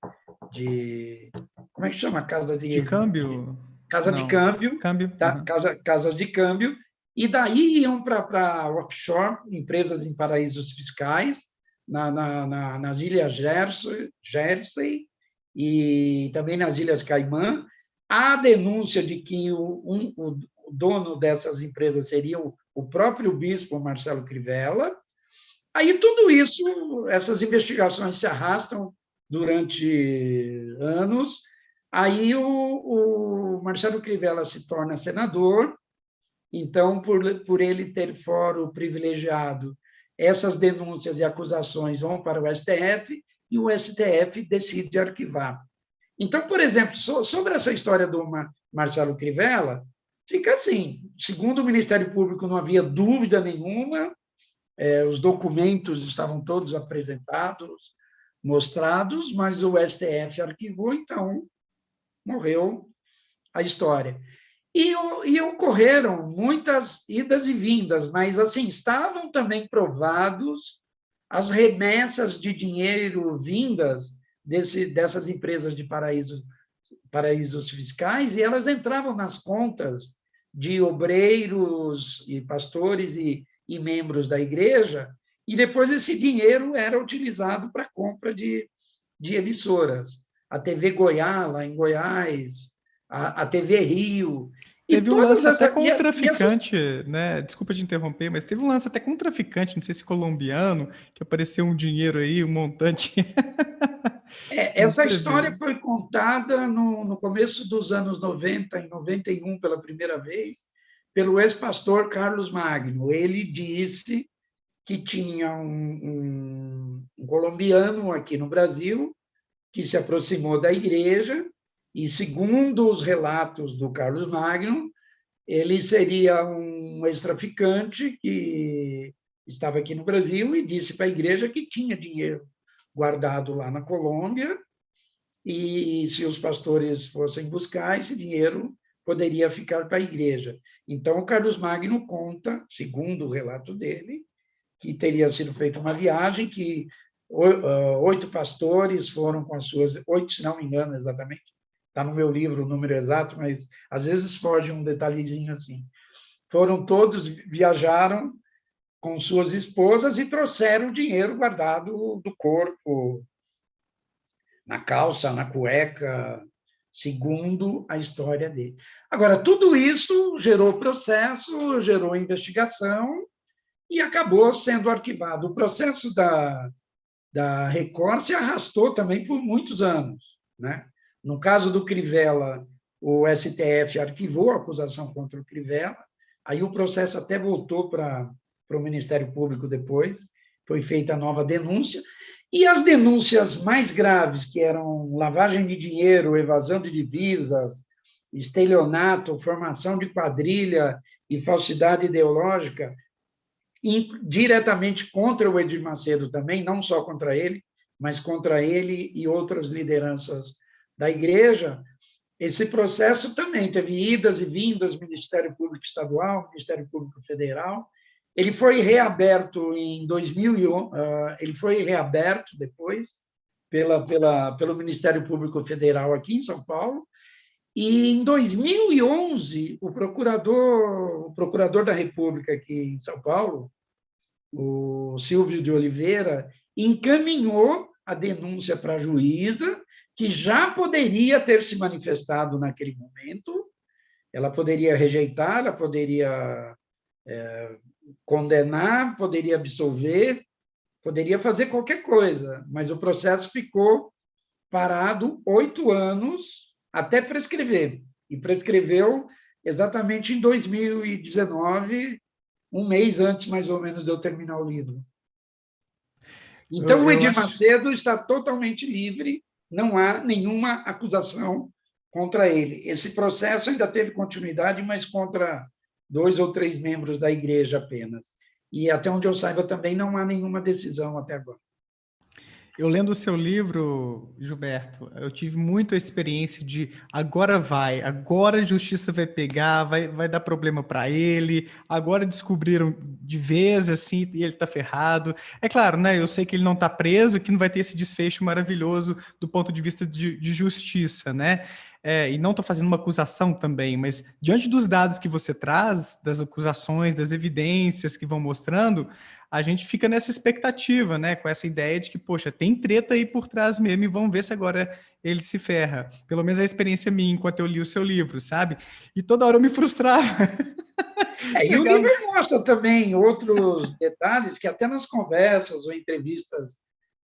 como é que chama? De câmbio? Casa de Não. câmbio, Câmbio. tá? Casas de câmbio, e daí iam para offshore, empresas em paraísos fiscais, nas Ilhas Jersey e também nas Ilhas Caimã. Há denúncia de que o dono dessas empresas seria o próprio bispo Marcelo Crivella. Aí tudo isso, essas investigações se arrastam durante anos. Aí o Marcelo Crivella se torna senador, então, por ele ter fórum privilegiado, essas denúncias e acusações vão para o STF, e o STF decide arquivar. Então, por exemplo, sobre essa história do Marcelo Crivella, fica assim, segundo o Ministério Público, não havia dúvida nenhuma, os documentos estavam todos apresentados, mostrados, mas o STF arquivou, então morreu a história. E ocorreram muitas idas e vindas, mas assim estavam também provados as remessas de dinheiro vindas dessas empresas de paraísos fiscais, e elas entravam nas contas de obreiros e pastores e membros da igreja, e depois esse dinheiro era utilizado para a compra de emissoras. A TV Goiás, lá em Goiás, a TV Rio, e Teve um todas lance até essas... com um essas traficante, né? Desculpa te interromper, mas teve um lance até com um traficante, não sei se colombiano, que apareceu um dinheiro aí, um montante. Não essa história teve? foi contada no começo dos anos 90, em 91, pela primeira vez, pelo ex-pastor Carlos Magno. Ele disse que tinha um colombiano aqui no Brasil que se aproximou da igreja e, segundo os relatos do Carlos Magno, ele seria um ex-traficante que estava aqui no Brasil e disse para a igreja que tinha dinheiro guardado lá na Colômbia, e se os pastores fossem buscar, esse dinheiro poderia ficar para a igreja. Então, o Carlos Magno conta, segundo o relato dele, que teria sido feita uma viagem, que 8 pastores foram com as suas... 8, se não me engano exatamente, está no meu livro o número exato, mas às vezes foge um detalhezinho assim. Foram todos, viajaram com suas esposas e trouxeram dinheiro guardado do corpo, na calça, na cueca, segundo a história dele. Agora, tudo isso gerou processo, gerou investigação e acabou sendo arquivado. O processo da Record se arrastou também por muitos anos, né? No caso do Crivella, o STF arquivou a acusação contra o Crivella, aí o processo até voltou para o Ministério Público depois, foi feita a nova denúncia, e as denúncias mais graves, que eram lavagem de dinheiro, evasão de divisas, estelionato, formação de quadrilha e falsidade ideológica, diretamente contra o Edir Macedo também, não só contra ele, mas contra ele e outras lideranças da igreja. Esse processo também teve idas e vindas, Ministério Público Estadual, Ministério Público Federal. Ele foi reaberto em 2001, ele foi reaberto depois pelo Ministério Público Federal aqui em São Paulo, e em 2011 o procurador da República aqui em São Paulo, o Silvio de Oliveira, encaminhou a denúncia para a juíza, que já poderia ter se manifestado naquele momento, ela poderia rejeitar, ela poderia condenar, poderia absolver, poderia fazer qualquer coisa, mas o processo ficou parado 8 anos até prescrever, e prescreveu exatamente em 2019, um mês antes, mais ou menos, de eu terminar o livro. Então, o Eu Edir acho. Macedo está totalmente livre, não há nenhuma acusação contra ele. Esse processo ainda teve continuidade, mas contra 2 ou 3 membros da igreja apenas. E, até onde eu saiba, também não há nenhuma decisão até agora. Eu lendo o seu livro, Gilberto, eu tive muita experiência de agora vai, agora a justiça vai pegar, vai dar problema para ele, agora descobriram de vez assim e ele tá ferrado. É claro, né? Eu sei que ele não tá preso, que não vai ter esse desfecho maravilhoso do ponto de vista de justiça, né? E não estou fazendo uma acusação também, mas diante dos dados que você traz, das acusações, das evidências que vão mostrando, a gente fica nessa expectativa, né? Com essa ideia de que, poxa, tem treta aí por trás mesmo e vamos ver se agora ele se ferra. Pelo menos a experiência minha enquanto eu li o seu livro, sabe? E toda hora eu me frustrava. E o livro Chegava. mostra também outros detalhes que até nas conversas ou entrevistas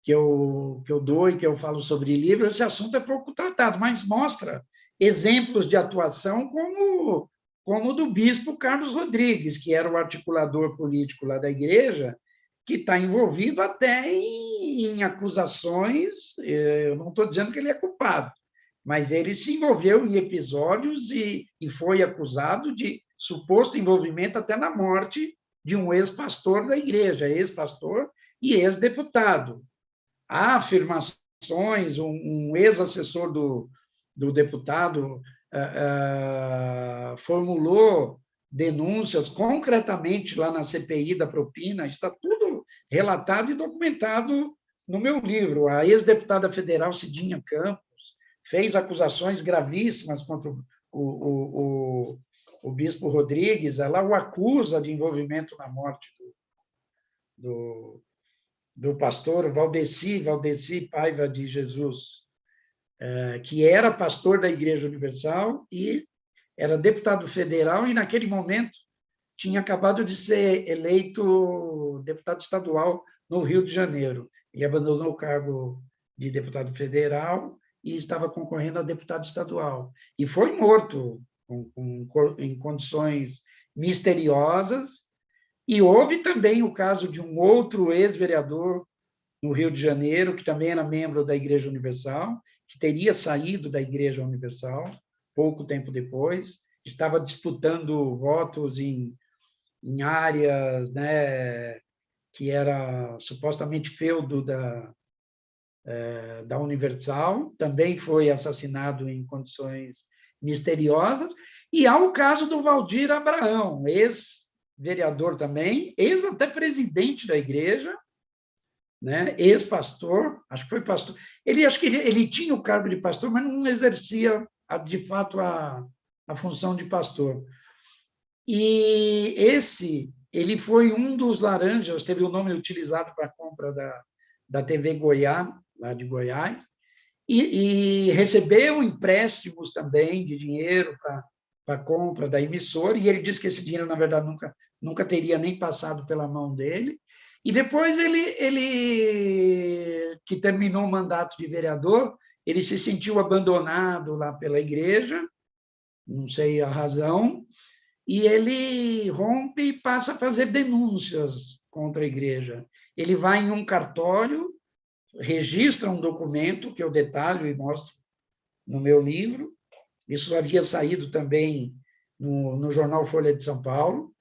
que eu dou e que eu falo sobre livro, esse assunto é pouco tratado, mas mostra exemplos de atuação como o do bispo Carlos Rodrigues, que era o articulador político lá da igreja, que está envolvido até em acusações. Eu não estou dizendo que ele é culpado, mas ele se envolveu em episódios e foi acusado de suposto envolvimento até na morte de um ex-pastor da igreja, ex-pastor e ex-deputado. Há afirmações, um ex-assessor do deputado formulou denúncias concretamente lá na CPI da propina, está tudo relatado e documentado no meu livro. A ex-deputada federal Cidinha Campos fez acusações gravíssimas contra o bispo Rodrigues, ela o acusa de envolvimento na morte do pastor Valdeci Paiva de Jesus, que era pastor da Igreja Universal e era deputado federal e, naquele momento, tinha acabado de ser eleito deputado estadual no Rio de Janeiro. Ele abandonou o cargo de deputado federal e estava concorrendo a deputado estadual. E foi morto em condições misteriosas. E houve também o caso de um outro ex-vereador no Rio de Janeiro, que também era membro da Igreja Universal, que teria saído da Igreja Universal pouco tempo depois, estava disputando votos em áreas, né, que era supostamente feudo da Universal, também foi assassinado em condições misteriosas. E há o caso do Valdir Abraão, ex-vereador também, ex-até presidente da igreja, né, ex-pastor, acho que foi pastor. Acho que ele tinha o cargo de pastor, mas não exercia, de fato, a função de pastor. E ele foi um dos laranjas, teve o nome utilizado para a compra da TV Goiás, lá de Goiás, e recebeu empréstimos também de dinheiro para a compra da emissora, e ele disse que esse dinheiro, na verdade, nunca teria nem passado pela mão dele. E depois ele que terminou o mandato de vereador, ele se sentiu abandonado lá pela igreja, não sei a razão, e ele rompe e passa a fazer denúncias contra a igreja. Ele vai em um cartório, registra um documento, que eu detalho e mostro no meu livro, isso havia saído também no jornal Folha de São Paulo,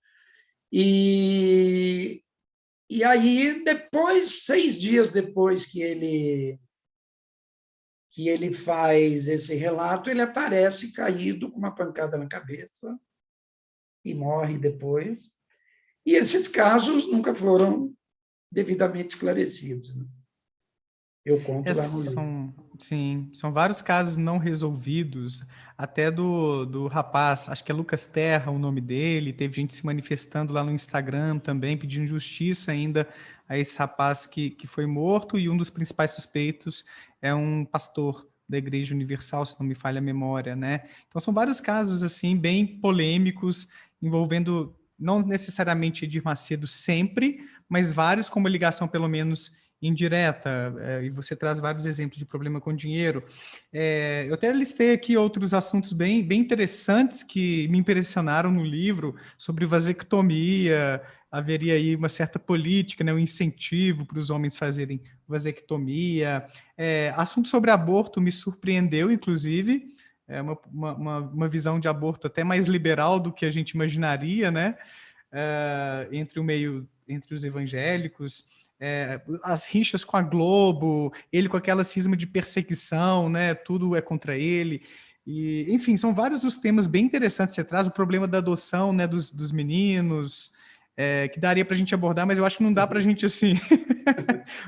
e aí, depois, 6 dias depois que ele faz esse relato, ele aparece caído com uma pancada na cabeça e morre depois. E esses casos nunca foram devidamente esclarecidos, né? Eu conto lá no livro. Sim, são vários casos não resolvidos, até do rapaz, acho que é Lucas Terra o nome dele, teve gente se manifestando lá no Instagram também, pedindo justiça ainda a esse rapaz que foi morto, e um dos principais suspeitos é um pastor da Igreja Universal, se não me falha a memória, né? Então são vários casos, assim, bem polêmicos, envolvendo não necessariamente Edir Macedo sempre, mas vários com uma ligação, pelo menos, indireta, e você traz vários exemplos de problema com dinheiro. Eu até listei aqui outros assuntos bem interessantes que me impressionaram no livro, sobre vasectomia, haveria aí uma certa política, né, um incentivo para os homens fazerem vasectomia. Assunto sobre aborto me surpreendeu, inclusive, uma visão de aborto até mais liberal do que a gente imaginaria, né? Entre os evangélicos, as rixas com a Globo, ele com aquela cisma de perseguição, né? Tudo é contra ele. E, enfim, são vários os temas bem interessantes que você traz, o problema da adoção, né, dos meninos, que daria para a gente abordar, mas eu acho que não dá para a gente, assim,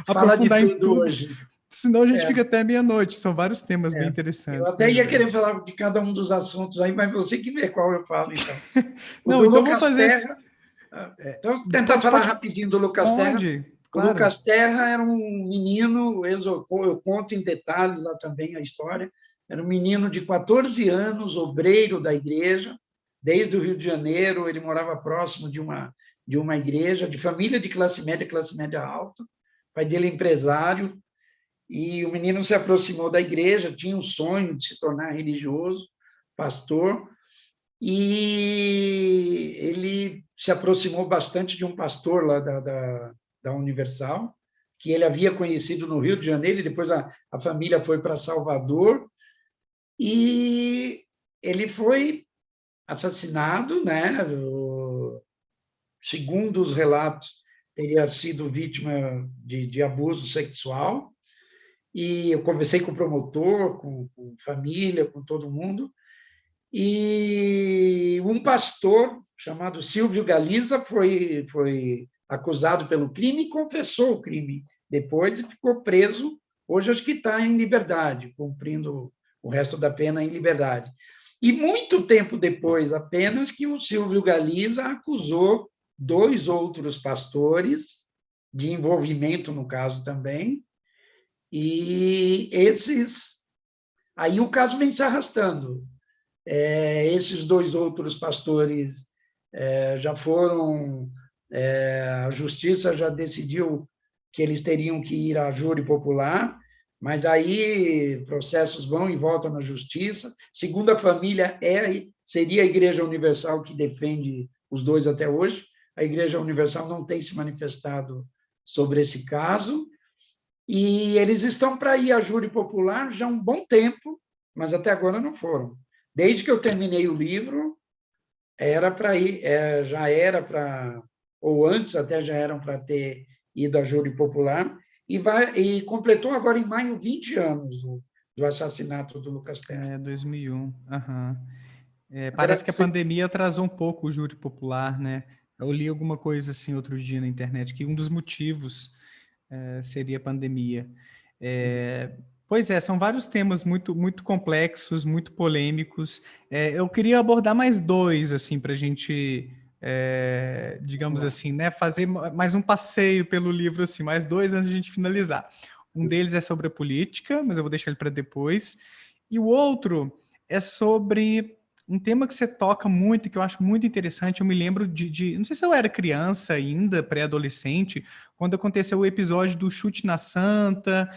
Fala de aprofundar em tudo tudo, hoje. senão a gente fica até meia-noite. São vários temas bem Eu interessantes, até né, ia Gilberto? querer falar de cada um dos assuntos aí, mas você que vê qual eu falo, então. O Não, do então vamos Lucas fazer... Terra, então, vou tentar falar rapidinho do Lucas Terra. Pode, O claro. Lucas Terra era um menino, eu conto em detalhes lá também a história, era um menino de 14 anos, obreiro da igreja, desde o Rio de Janeiro, ele morava próximo de uma igreja, de família de classe média alta, o pai dele é empresário, e o menino se aproximou da igreja, tinha um sonho de se tornar religioso, pastor, e ele se aproximou bastante de um pastor lá da Universal, que ele havia conhecido no Rio de Janeiro, e depois a família foi para Salvador, e ele foi assassinado, né? Segundo os relatos, teria sido vítima de abuso sexual, e eu conversei com o promotor, com família, com todo mundo, e um pastor chamado Silvio Galiza foi acusado pelo crime e confessou o crime depois e ficou preso. Hoje acho que está em liberdade, cumprindo o resto da pena em liberdade. E muito tempo depois apenas que o Silvio Galiza acusou dois outros pastores de envolvimento no caso também, e aí o caso vem se arrastando. Esses dois outros pastores já foram, a justiça já decidiu que eles teriam que ir a júri popular, mas aí processos vão e voltam na justiça. Segundo a família, seria a Igreja Universal que defende os dois até hoje. A Igreja Universal não tem se manifestado sobre esse caso, e eles estão para ir a júri popular já há um bom tempo, mas até agora não foram. Desde que eu terminei o livro, era para ir, já era para, ou antes até já eram para ter ido a júri popular, e completou agora em maio 20 anos do assassinato do Lucas Terra. 2001. Uhum. Parece Agora, que a pandemia atrasou um pouco o júri popular, né? Eu li alguma coisa assim outro dia na internet, que um dos motivos seria a pandemia. Pois é, são vários temas muito complexos, muito polêmicos. Eu queria abordar mais dois, assim, para a gente, digamos assim, né, fazer mais um passeio pelo livro, assim, mais dois antes de a gente finalizar. Um deles é sobre a política, mas eu vou deixar ele para depois. E o outro é sobre um tema que você toca muito, que eu acho muito interessante. Eu me lembro não sei se eu era criança ainda, pré-adolescente, quando aconteceu o episódio do Chute na Santa,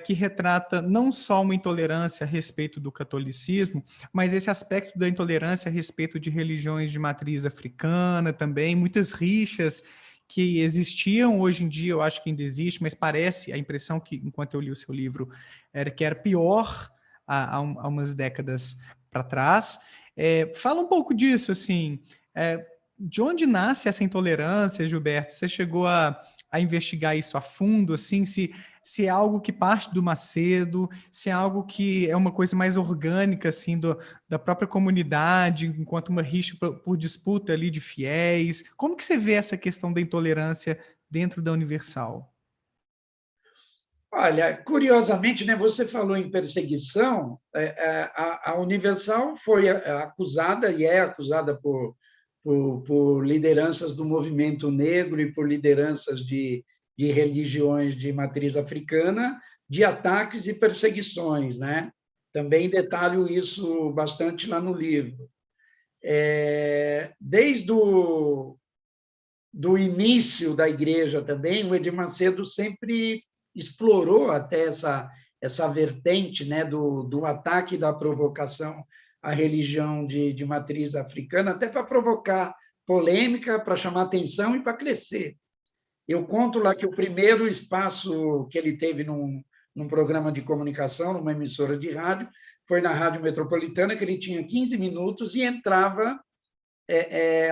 que retrata não só uma intolerância a respeito do catolicismo, mas esse aspecto da intolerância a respeito de religiões de matriz africana também, muitas rixas que existiam hoje em dia, eu acho que ainda existe, mas parece, a impressão que, enquanto eu li o seu livro, era que era pior há umas décadas para trás. Fala um pouco disso, assim, de onde nasce essa intolerância, Gilberto? Você chegou a investigar isso a fundo, assim, se é algo que parte do Macedo, se é algo que é uma coisa mais orgânica, assim, da própria comunidade, enquanto uma rixa por disputa ali de fiéis. Como que você vê essa questão da intolerância dentro da Universal? Olha, curiosamente, né, você falou em perseguição, a Universal foi acusada e é acusada por lideranças do movimento negro e por lideranças de religiões de matriz africana de ataques e perseguições, né? Também detalho isso bastante lá no livro. Desde do início da igreja também, o Edir Macedo sempre explorou até essa vertente, né, do ataque e da provocação à religião de matriz africana, até para provocar polêmica, para chamar atenção e para crescer. Eu conto lá que o primeiro espaço que ele teve num programa de comunicação, numa emissora de rádio, foi na Rádio Metropolitana, que ele tinha 15 minutos e entrava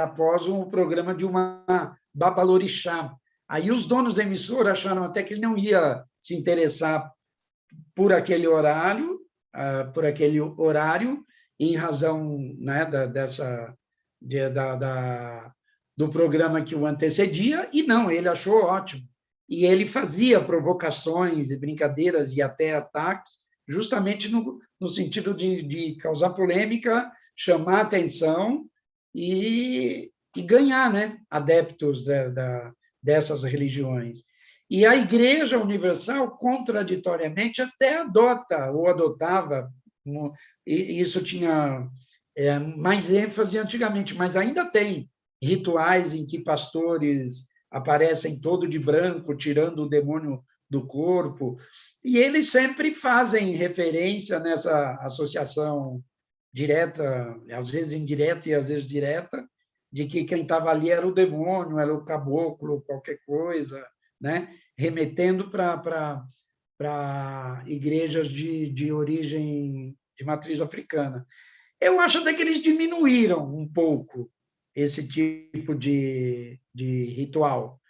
após um programa de uma babalorixá. Aí os donos da emissora acharam até que ele não ia se interessar por aquele horário, em razão, né, do programa que o antecedia, e não, ele achou ótimo. E ele fazia provocações e brincadeiras e até ataques, justamente no sentido de causar polêmica, chamar atenção e ganhar, né, adeptos dessas religiões. E a Igreja Universal, contraditoriamente, até adota ou adotava, e isso tinha mais ênfase antigamente, mas ainda tem rituais em que pastores aparecem todo de branco, tirando o demônio do corpo, e eles sempre fazem referência nessa associação direta, às vezes indireta e às vezes direta, de que quem estava ali era o demônio, era o caboclo, qualquer coisa, né? Remetendo para igrejas de origem de matriz africana. Eu acho até que eles diminuíram um pouco esse tipo de ritual.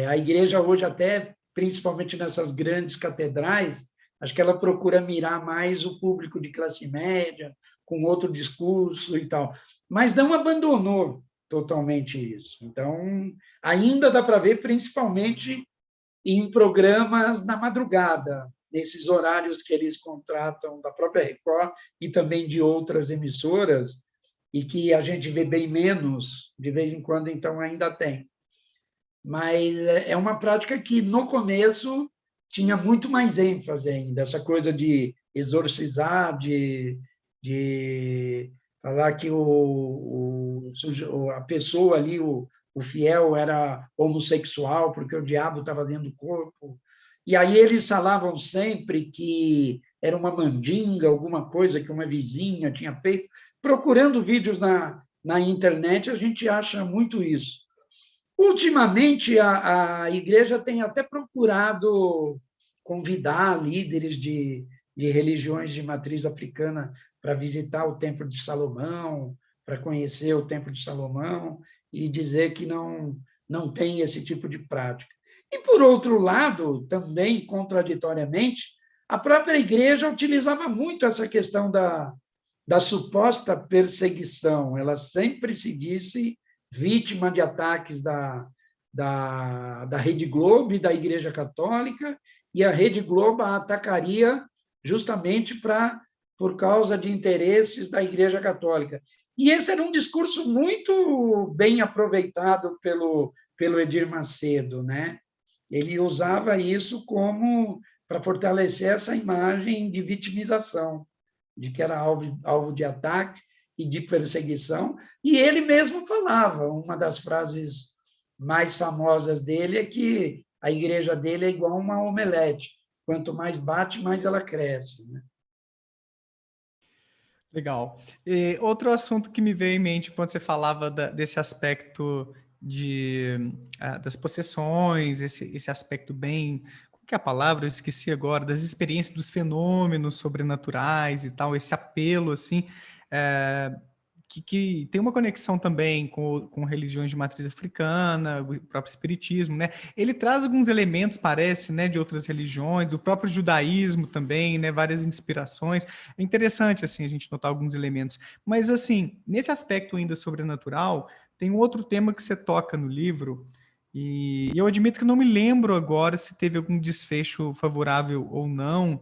A igreja hoje até, principalmente nessas grandes catedrais, acho que ela procura mirar mais o público de classe média, com outro discurso e tal, mas não abandonou totalmente isso. Então, ainda dá para ver, principalmente em programas na madrugada, nesses horários que eles contratam da própria Record e também de outras emissoras, e que a gente vê bem menos, de vez em quando, então ainda tem. Mas é uma prática que, no começo, tinha muito mais ênfase ainda, essa coisa de exorcizar, de falar que a pessoa ali, o fiel, era homossexual, porque o diabo estava dentro do corpo. E aí eles falavam sempre que era uma mandinga, alguma coisa que uma vizinha tinha feito. Procurando vídeos na internet, a gente acha muito isso. Ultimamente, a igreja tem até procurado convidar líderes de religiões de matriz africana para visitar o Templo de Salomão, para conhecer o Templo de Salomão e dizer que não tem esse tipo de prática. E, por outro lado, também, contraditoriamente, a própria igreja utilizava muito essa questão da suposta perseguição. Ela sempre se disse vítima de ataques da Rede Globo e da Igreja Católica, e a Rede Globo a atacaria justamente por causa de interesses da Igreja Católica. E esse era um discurso muito bem aproveitado pelo Edir Macedo, né? Ele usava isso como para fortalecer essa imagem de vitimização, de que era alvo de ataque e de perseguição, e ele mesmo falava, uma das frases mais famosas dele é que a igreja dele é igual uma omelete, quanto mais bate, mais ela cresce, né? Legal. E outro assunto que me veio em mente quando você falava desse aspecto das possessões, esse aspecto bem... Qual que é a palavra? Eu esqueci agora. Das experiências, dos fenômenos sobrenaturais e tal, esse apelo, assim, que tem uma conexão também com religiões de matriz africana, o próprio espiritismo, né? Ele traz alguns elementos, parece, né, de outras religiões, do próprio judaísmo também, né, várias inspirações. É interessante, assim, a gente notar alguns elementos. Mas, assim, nesse aspecto ainda sobrenatural, tem um outro tema que você toca no livro, E eu admito que não me lembro agora se teve algum desfecho favorável ou não,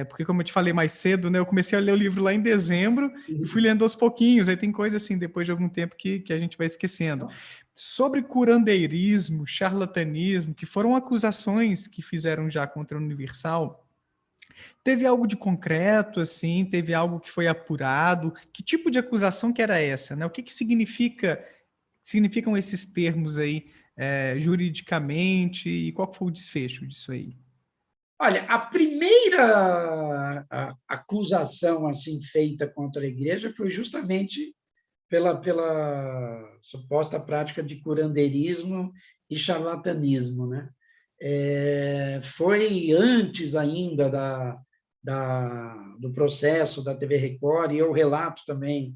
porque como eu te falei mais cedo, né, eu comecei a ler o livro lá em dezembro e fui lendo aos pouquinhos, aí tem coisa assim, depois de algum tempo que a gente vai esquecendo. Sobre curandeirismo, charlatanismo, que foram acusações que fizeram já contra a Universal, teve algo de concreto, assim? Teve algo que foi apurado? Que tipo de acusação que era essa, né? O que significam esses termos aí, juridicamente, e qual que foi o desfecho disso aí? Olha, a primeira acusação assim feita contra a igreja foi justamente pela suposta prática de curandeirismo e charlatanismo, né? Foi antes ainda do processo da TV Record, e eu relato também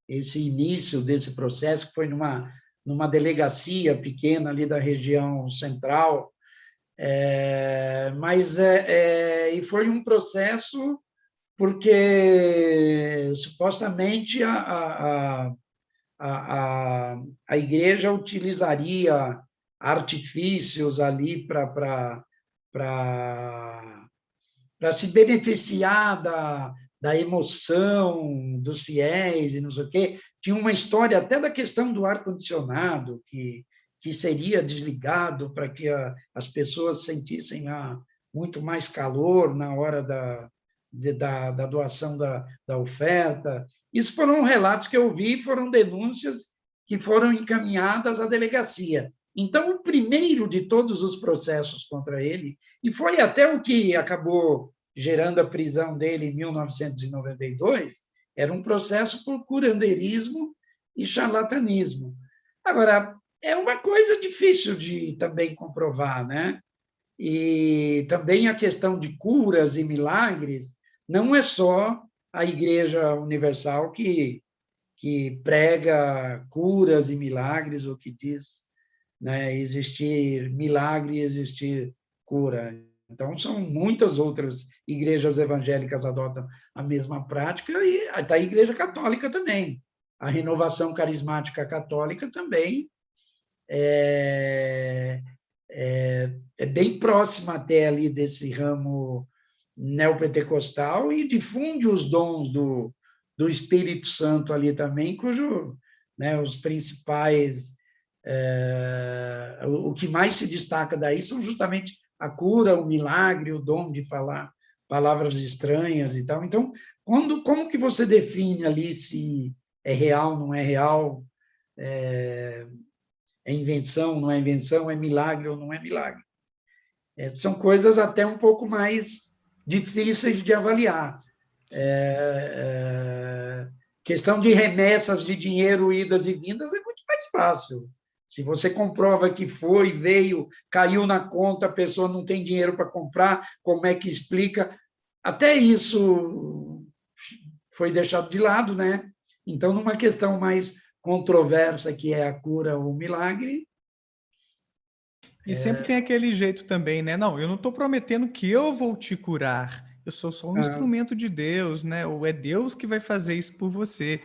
esse início desse processo, que foi numa delegacia pequena ali da região central, e foi um processo porque supostamente a igreja utilizaria artifícios ali para se beneficiar da emoção dos fiéis e não sei o quê. Tinha uma história até da questão do ar-condicionado, que seria desligado para que as pessoas sentissem muito mais calor na hora da doação da oferta. Isso foram relatos que eu vi, foram denúncias que foram encaminhadas à delegacia. Então, o primeiro de todos os processos contra ele, e foi até o que acabou gerando a prisão dele em 1992, era um processo por curandeirismo e charlatanismo. Agora, é uma coisa difícil de também comprovar, né? E também a questão de curas e milagres, não é só a Igreja Universal que prega curas e milagres, ou que diz, né, existir milagre e existir cura. Então, são muitas outras igrejas evangélicas adotam a mesma prática, e a Igreja Católica também. A renovação carismática católica também é bem próxima até ali desse ramo neopentecostal e difunde os dons do Espírito Santo ali também, cujo, né, os principais, o que mais se destaca daí são justamente a cura, o milagre, o dom de falar palavras estranhas e tal. Então, como que você define ali se é real, não é real, é invenção, não é invenção, é milagre ou não é milagre? São coisas até um pouco mais difíceis de avaliar. Questão de remessas de dinheiro, idas e vindas, é muito mais fácil. Se você comprova que foi, veio, caiu na conta, a pessoa não tem dinheiro para comprar, como é que explica? Até isso foi deixado de lado, né? Então, numa questão mais controversa, que é a cura ou o milagre. E sempre tem aquele jeito também, né? Não, eu não estou prometendo que eu vou te curar. Eu sou só um instrumento de Deus, né? Ou é Deus que vai fazer isso por você.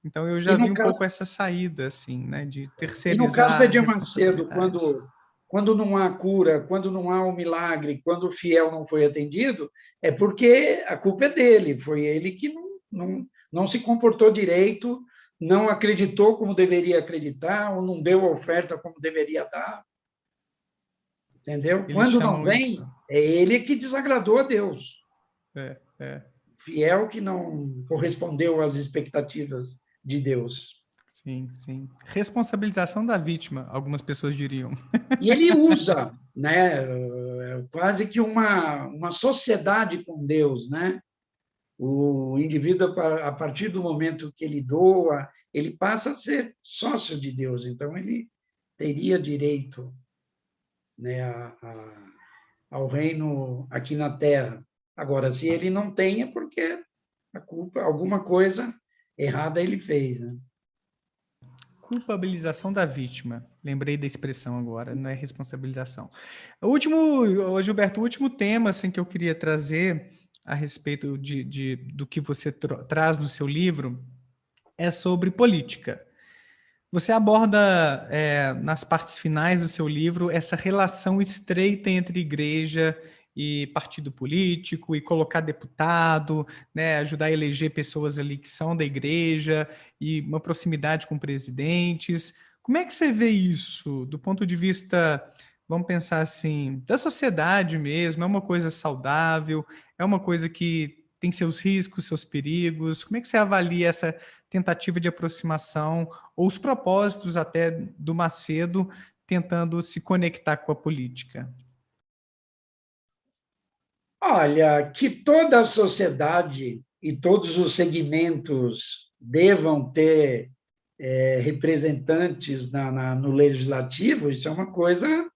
Então eu E já no vi um caso, pouco essa saída, assim, né? De e no caso do terceirizar a Edir Macedo, responsabilidade. quando não há cura, quando não há um milagre, quando o fiel não foi atendido, é porque a culpa é dele, foi ele que não se comportou direito, não acreditou como deveria acreditar, ou não deu a oferta como deveria dar, entendeu? Eles Quando não chamam isso. vem, é ele que desagradou a Deus, É, é, fiel que não correspondeu às expectativas de Deus. sim, sim. Responsabilização da vítima, algumas pessoas diriam. E ele usa, né, quase que uma sociedade com Deus, né? O indivíduo, a partir do momento que ele doa, ele passa a ser sócio de Deus, então ele teria direito, né, ao reino aqui na Terra. Agora, se ele não tem, é porque a culpa, alguma coisa errada ele fez, né? Culpabilização da vítima. Lembrei da expressão agora, não é responsabilização. O último, Gilberto, o último tema assim, que eu queria trazer a respeito do que você traz no seu livro é sobre política. Você aborda, nas partes finais do seu livro, essa relação estreita entre igreja e partido político, e colocar deputado, né, ajudar a eleger pessoas ali que são da igreja, e uma proximidade com presidentes. Como é que você vê isso do ponto de vista, vamos pensar assim, da sociedade mesmo? É uma coisa saudável? É uma coisa que tem seus riscos, seus perigos? Como é que você avalia essa tentativa de aproximação ou os propósitos até do Macedo tentando se conectar com a política? Olha, que toda a sociedade e todos os segmentos devam ter representantes no legislativo, isso é uma coisa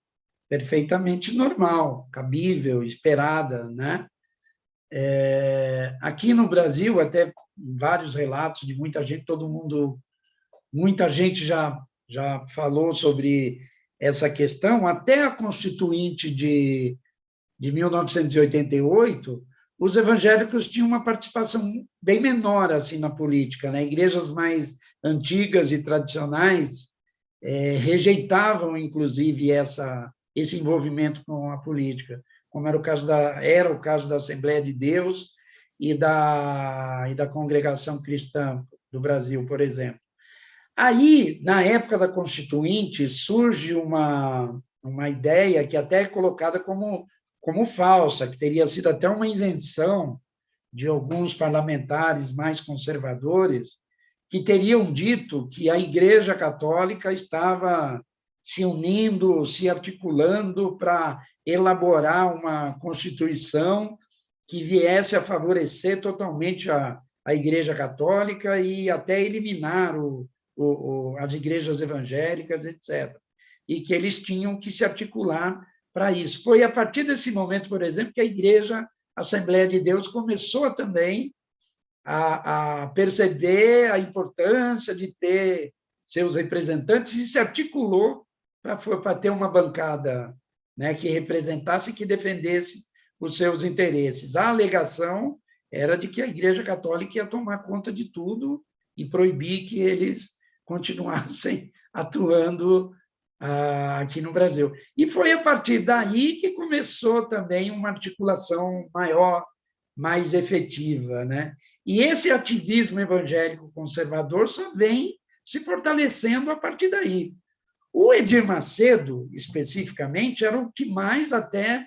perfeitamente normal, cabível, esperada, né? Aqui no Brasil, até vários relatos de muita gente, muita gente já falou sobre essa questão, até a Constituinte de 1988, os evangélicos tinham uma participação bem menor assim na política, né? Igrejas mais antigas e tradicionais rejeitavam, inclusive, esse envolvimento com a política, como era o caso da Assembleia de Deus e da Congregação Cristã do Brasil, por exemplo. Aí, na época da Constituinte, surge uma ideia que até é colocada como falsa, que teria sido até uma invenção de alguns parlamentares mais conservadores, que teriam dito que a Igreja Católica estava se unindo, se articulando para elaborar uma Constituição que viesse a favorecer totalmente a Igreja Católica e até eliminar as igrejas evangélicas, etc. E que eles tinham que se articular para isso. Foi a partir desse momento, por exemplo, que a Igreja Assembleia de Deus começou também a perceber a importância de ter seus representantes e se articulou para ter uma bancada, né, que representasse e que defendesse os seus interesses. A alegação era de que a Igreja Católica ia tomar conta de tudo e proibir que eles continuassem atuando aqui no Brasil. E foi a partir daí que começou também uma articulação maior, mais efetiva, né? E esse ativismo evangélico conservador só vem se fortalecendo a partir daí. O Edir Macedo, especificamente, era o que mais até,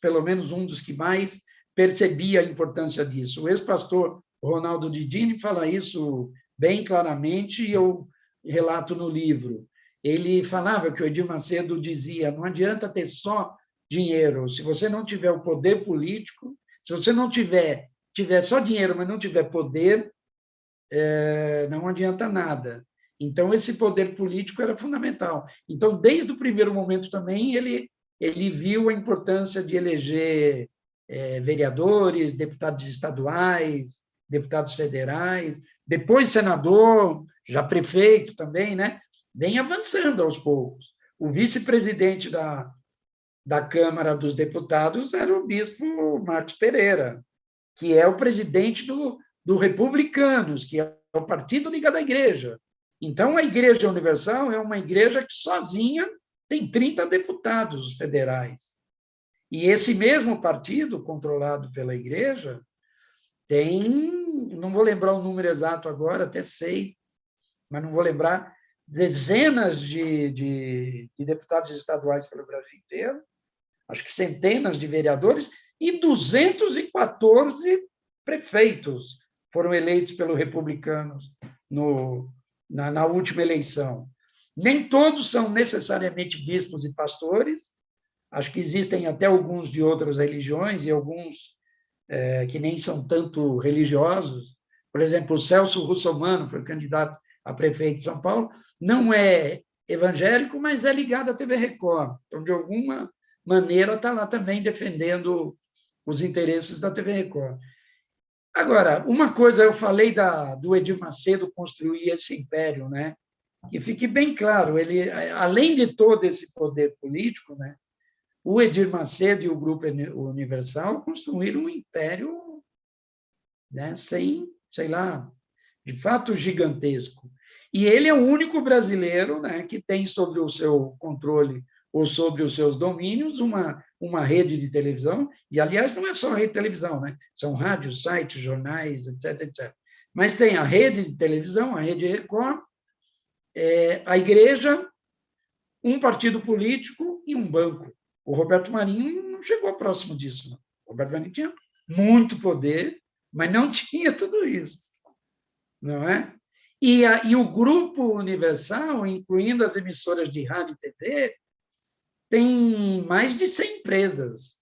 pelo menos um dos que mais percebia a importância disso. O ex-pastor Ronaldo Didini fala isso bem claramente e eu relato no livro. Ele falava que o Edir Macedo dizia: não adianta ter só dinheiro, se você não tiver o poder político, se você não tiver só dinheiro, mas não tiver poder, não adianta nada. Então, esse poder político era fundamental. Então, desde o primeiro momento também, ele viu a importância de eleger vereadores, deputados estaduais, deputados federais, depois senador, já prefeito também, né? Vem avançando aos poucos. O vice-presidente da Câmara dos Deputados era o bispo Marcos Pereira, que é o presidente do Republicanos, que é o partido ligado à igreja. Então, a Igreja Universal é uma igreja que sozinha tem 30 deputados federais. E esse mesmo partido, controlado pela igreja, não vou lembrar o número exato agora, até sei, mas não vou lembrar, dezenas de deputados estaduais pelo Brasil inteiro, acho que centenas de vereadores, e 214 prefeitos foram eleitos pelos republicanos na última eleição. Nem todos são necessariamente bispos e pastores, acho que existem até alguns de outras religiões e alguns que nem são tanto religiosos. Por exemplo, o Celso Russomano foi candidato a prefeito de São Paulo, não é evangélico, mas é ligado à TV Record. Então, de alguma maneira, está lá também defendendo os interesses da TV Record. Agora, uma coisa, eu falei do Edir Macedo construir esse império, né? Que fique bem claro, ele, além de todo esse poder político, né? O Edir Macedo e o Grupo Universal construíram um império, né? Sei lá, de fato gigantesco. E ele é o único brasileiro, né, que tem sobre o seu controle ou sobre os seus domínios uma rede de televisão, e, aliás, não é só a rede de televisão, né? São rádios, sites, jornais, etc, etc. Mas tem a rede de televisão, a rede Record, a igreja, um partido político e um banco. O Roberto Marinho não chegou próximo disso. Não. O Roberto Marinho tinha muito poder, mas não tinha tudo isso, não é? E o Grupo Universal, incluindo as emissoras de rádio e TV, tem mais de 100 empresas,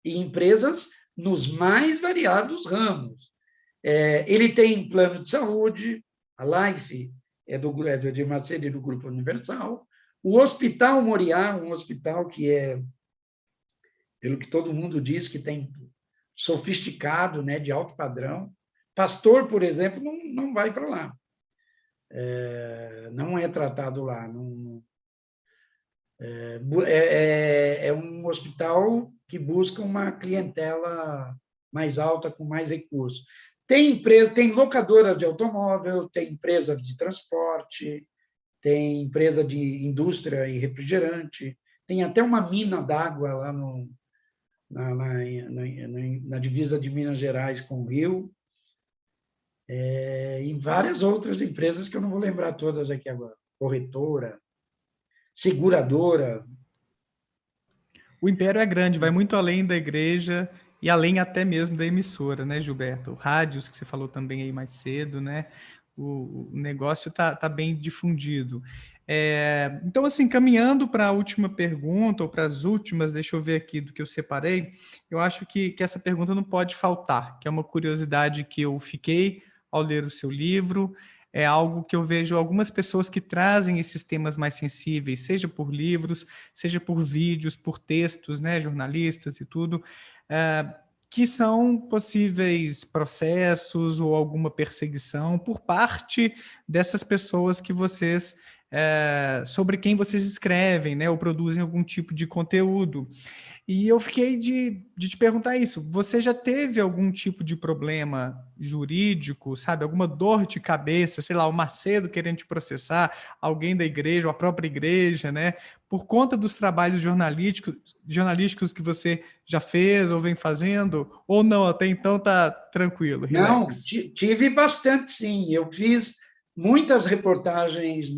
e empresas nos mais variados ramos. Ele tem plano de saúde, a Life é do Edir Macedo e do Grupo Universal, o Hospital Moriá, um hospital que é, pelo que todo mundo diz, que tem sofisticado, né, de alto padrão. Pastor, por exemplo, não vai para lá. Não é tratado lá. É um hospital que busca uma clientela mais alta, com mais recursos. Tem empresa, tem locadora de automóvel, tem empresa de transporte, tem empresa de indústria e refrigerante, tem até uma mina d'água lá na divisa de Minas Gerais com o Rio, e várias outras empresas que eu não vou lembrar todas aqui agora. Corretora, seguradora. O império é grande, vai muito além da igreja e além até mesmo da emissora, né, Gilberto? Rádios, que você falou também aí mais cedo, né? O negócio tá bem difundido. Então, assim, caminhando para a última pergunta, ou para as últimas, deixa eu ver aqui do que eu separei, eu acho que essa pergunta não pode faltar, que é uma curiosidade que eu fiquei ao ler o seu livro, é algo que eu vejo algumas pessoas que trazem esses temas mais sensíveis, seja por livros, seja por vídeos, por textos, né, jornalistas e tudo, que são possíveis processos ou alguma perseguição por parte dessas pessoas que vocês, sobre quem vocês escrevem, né, ou produzem algum tipo de conteúdo. E eu fiquei de te perguntar isso. Você já teve algum tipo de problema jurídico, sabe? Alguma dor de cabeça, sei lá, o Macedo querendo te processar, alguém da igreja, ou a própria igreja, né? Por conta dos trabalhos jornalísticos que você já fez ou vem fazendo? Ou não, até então tá tranquilo, Não, relax. tive bastante, sim. Eu fiz muitas reportagens,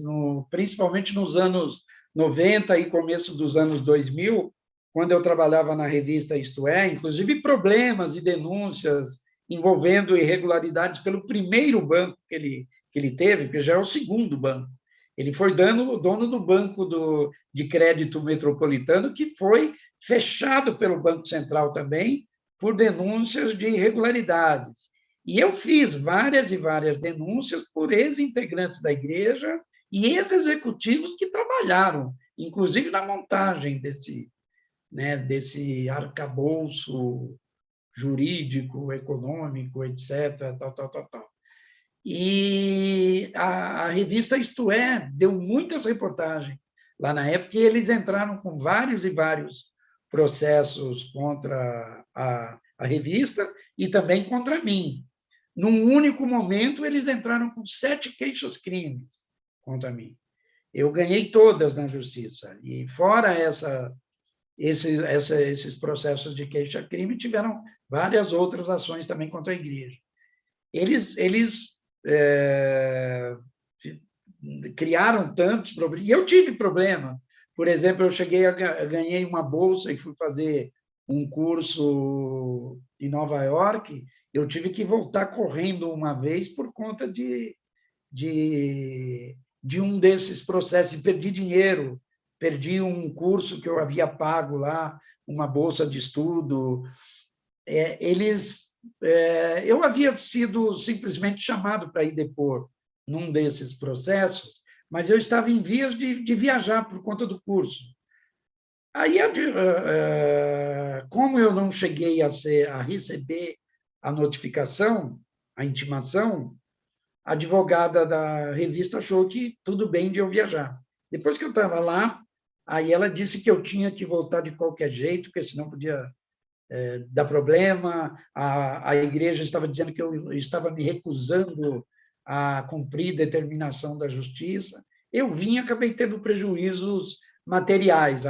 principalmente nos anos 90 e começo dos anos 2000, quando eu trabalhava na revista Isto É, inclusive problemas e denúncias envolvendo irregularidades pelo primeiro banco que ele teve, que já é o segundo banco. Ele foi dono do Banco de Crédito Metropolitano, que foi fechado pelo Banco Central também, por denúncias de irregularidades. E eu fiz várias e várias denúncias por ex-integrantes da igreja e ex-executivos que trabalharam, inclusive na montagem desse arcabouço jurídico, econômico, etc. Tal. E a revista Isto É deu muitas reportagens lá na época, e eles entraram com vários e vários processos contra a revista e também contra mim. Num único momento, eles entraram com 7 queixas-crimes contra mim. Eu ganhei todas na justiça. E fora esses processos de queixa-crime, tiveram várias outras ações também contra a igreja. Eles criaram tantos problemas. E eu tive problema. Por exemplo, ganhei uma bolsa e fui fazer um curso em Nova York. Eu tive que voltar correndo uma vez por conta de um desses processos, e perdi dinheiro, perdi um curso que eu havia pago lá, uma bolsa de estudo. Eu havia sido simplesmente chamado para ir depor num desses processos, mas eu estava em vias de viajar por conta do curso. Aí, como eu não cheguei a receber a notificação, a intimação, a advogada da revista achou que tudo bem de eu viajar. Depois que eu estava lá, aí ela disse que eu tinha que voltar de qualquer jeito, porque senão podia dar problema. A igreja estava dizendo que eu estava me recusando a cumprir determinação da justiça. Eu vim e acabei tendo prejuízos materiais,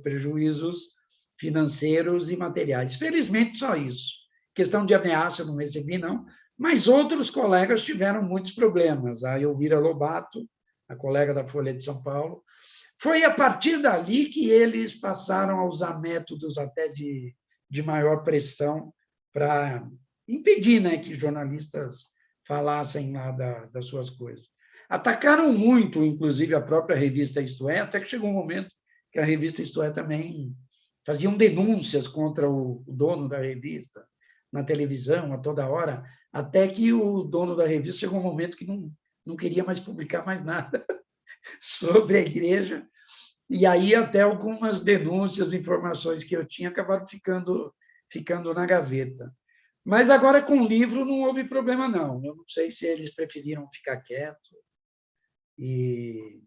prejuízos financeiros e materiais. Felizmente, só isso. Questão de ameaça eu não recebi, não, mas outros colegas tiveram muitos problemas. A Elvira Lobato, a colega da Folha de São Paulo, foi a partir dali que eles passaram a usar métodos até de maior pressão para impedir, né, que jornalistas falassem lá das suas coisas. Atacaram muito, inclusive, a própria revista Isto É, até que chegou um momento que a revista Isto É também faziam denúncias contra o dono da revista na televisão a toda hora, até que o dono da revista chegou um momento que não queria mais publicar mais nada sobre a igreja, e aí até algumas denúncias, informações que eu tinha acabaram ficando na gaveta. Mas agora com o livro não houve problema, não. Eu não sei se eles preferiram ficar quietos e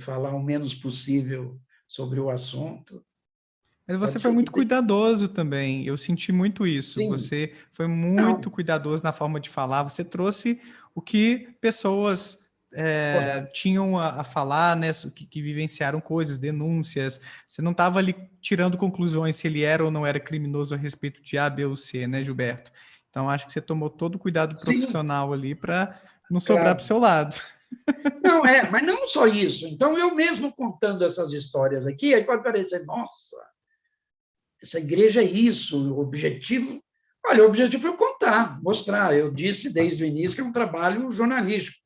falar o menos possível sobre o assunto. Mas você foi muito cuidadoso também, eu senti muito isso. Sim. Você foi muito cuidadoso na forma de falar, você trouxe o que pessoas tinham a falar, né, que vivenciaram coisas, denúncias. Você não estava ali tirando conclusões se ele era ou não era criminoso a respeito de A, B ou C, né, Gilberto? Então, acho que você tomou todo o cuidado profissional ali para não sobrar para o seu lado. Não, mas não só isso. Então, eu mesmo contando essas histórias aqui, aí pode parecer, nossa, essa igreja é isso, o objetivo... Olha, o objetivo foi contar, mostrar. Eu disse desde o início que é um trabalho jornalístico.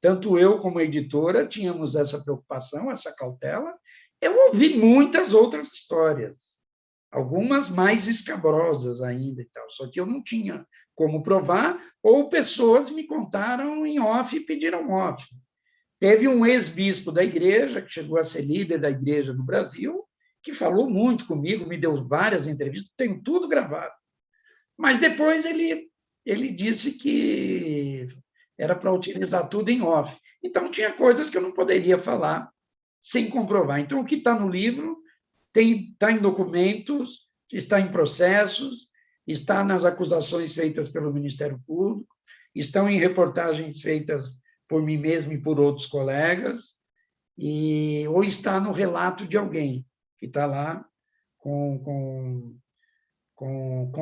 Tanto eu como a editora tínhamos essa preocupação, essa cautela. Eu ouvi muitas outras histórias, algumas mais escabrosas ainda e tal, só que eu não tinha como provar, ou pessoas me contaram em off e pediram off. Teve um ex-bispo da igreja, que chegou a ser líder da igreja no Brasil, que falou muito comigo, me deu várias entrevistas, tenho tudo gravado. Mas depois ele disse que era para utilizar tudo em off. Então, tinha coisas que eu não poderia falar sem comprovar. Então, o que está no livro está em documentos, está em processos, está nas acusações feitas pelo Ministério Público, estão em reportagens feitas por mim mesmo e por outros colegas, ou está no relato de alguém que está lá com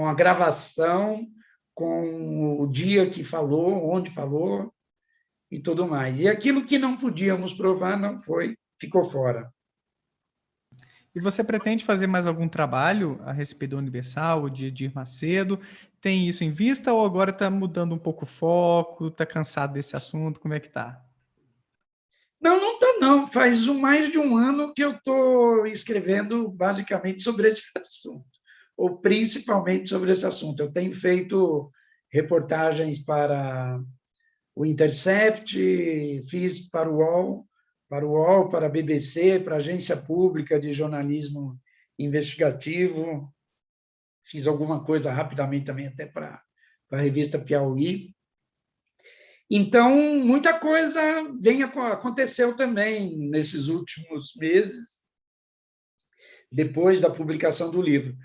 a gravação, com o dia que falou, onde falou e tudo mais. E aquilo que não podíamos provar não foi, ficou fora. E você pretende fazer mais algum trabalho a respeito da Universal, de Edir Macedo? Tem isso em vista ou agora está mudando um pouco o foco? Está cansado desse assunto? Como é que está? Não está, não. Faz mais de um ano que eu estou escrevendo basicamente sobre esse assunto, ou principalmente sobre esse assunto. Eu tenho feito reportagens para o Intercept, fiz para o UOL, para a BBC, para a Agência Pública de Jornalismo Investigativo, fiz alguma coisa rapidamente também até para a revista Piauí. Então, muita coisa aconteceu também nesses últimos meses, depois da publicação do livro.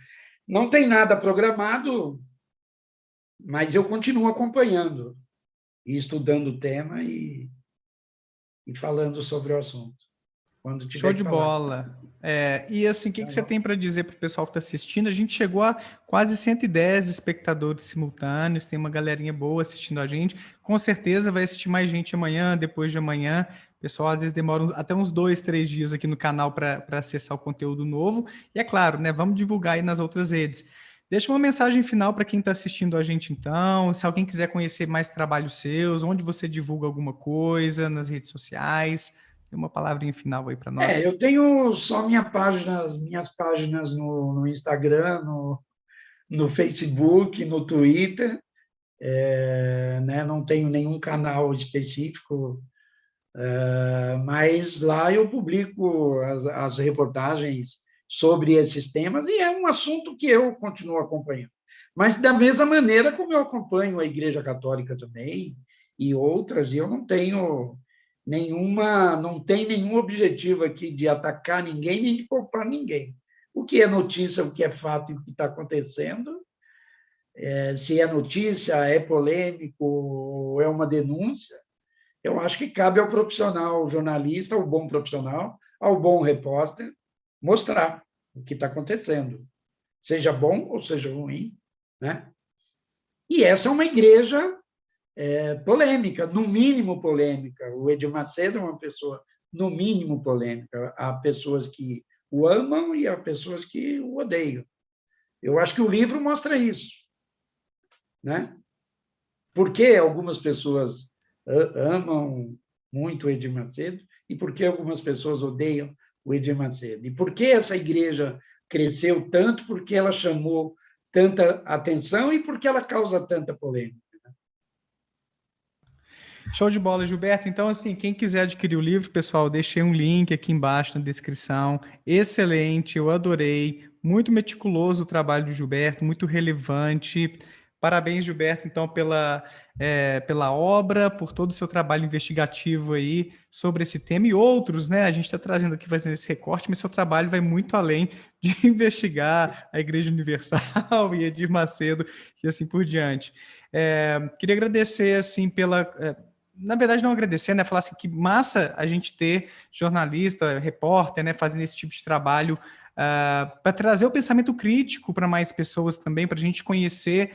Não tem nada programado, mas eu continuo acompanhando e estudando o tema e falando sobre o assunto. Quando tiver Show de que falar. bola. E assim, o que você tem para dizer para o pessoal que está assistindo? A gente chegou a quase 110 espectadores simultâneos, tem uma galerinha boa assistindo a gente. Com certeza vai assistir mais gente amanhã, depois de amanhã. O pessoal às vezes demora até uns 2, 3 dias aqui no canal para acessar o conteúdo novo. E é claro, né? Vamos divulgar aí nas outras redes. Deixa uma mensagem final para quem está assistindo a gente então. Se alguém quiser conhecer mais trabalhos seus, onde você divulga alguma coisa, nas redes sociais. Tem uma palavrinha final aí para nós. Eu tenho só minhas páginas no Instagram, no Facebook, no Twitter. Né? Não tenho nenhum canal específico, mas lá eu publico as reportagens sobre esses temas e é um assunto que eu continuo acompanhando. Mas da mesma maneira como eu acompanho a Igreja Católica também e outras, e eu não tenho nenhum objetivo aqui de atacar ninguém nem de culpar ninguém. O que é notícia, o que é fato e o que está acontecendo, se é notícia, é polêmico, ou é uma denúncia, eu acho que cabe ao profissional, ao jornalista, ao bom profissional, ao bom repórter, mostrar o que está acontecendo, seja bom ou seja ruim, né? E essa é uma igreja polêmica, no mínimo polêmica. O Edir Macedo é uma pessoa, no mínimo, polêmica. Há pessoas que o amam e há pessoas que o odeiam. Eu acho que o livro mostra isso, né? Por que algumas pessoas amam muito o Edir Macedo e por que algumas pessoas odeiam o Edir Macedo? E por que essa igreja cresceu tanto, porque ela chamou tanta atenção e porque ela causa tanta polêmica? Show de bola, Gilberto. Então, assim, quem quiser adquirir o livro, pessoal, deixei um link aqui embaixo na descrição. Excelente, eu adorei. Muito meticuloso o trabalho do Gilberto, muito relevante. Parabéns, Gilberto, então, pela obra, por todo o seu trabalho investigativo aí sobre esse tema e outros, né? A gente está trazendo aqui, fazendo esse recorte, mas seu trabalho vai muito além de investigar a Igreja Universal e Edir Macedo e assim por diante. Queria agradecer, assim, na verdade, não agradecer, né? Falar assim, que massa a gente ter jornalista, repórter, né? Fazendo esse tipo de trabalho para trazer o pensamento crítico para mais pessoas também, para a gente conhecer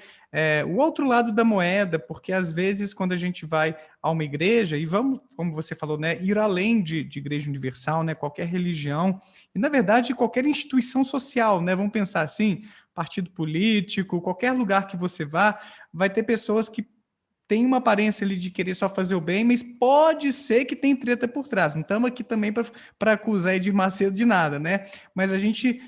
o outro lado da moeda, porque às vezes quando a gente vai a uma igreja, e vamos, como você falou, né? Ir além de igreja universal, né? Qualquer religião, e na verdade qualquer instituição social, né? Vamos pensar assim, partido político, qualquer lugar que você vá, vai ter pessoas que tem uma aparência ali de querer só fazer o bem, mas pode ser que tem treta por trás. Não estamos aqui também para acusar Edir Macedo de nada, né? Mas a gente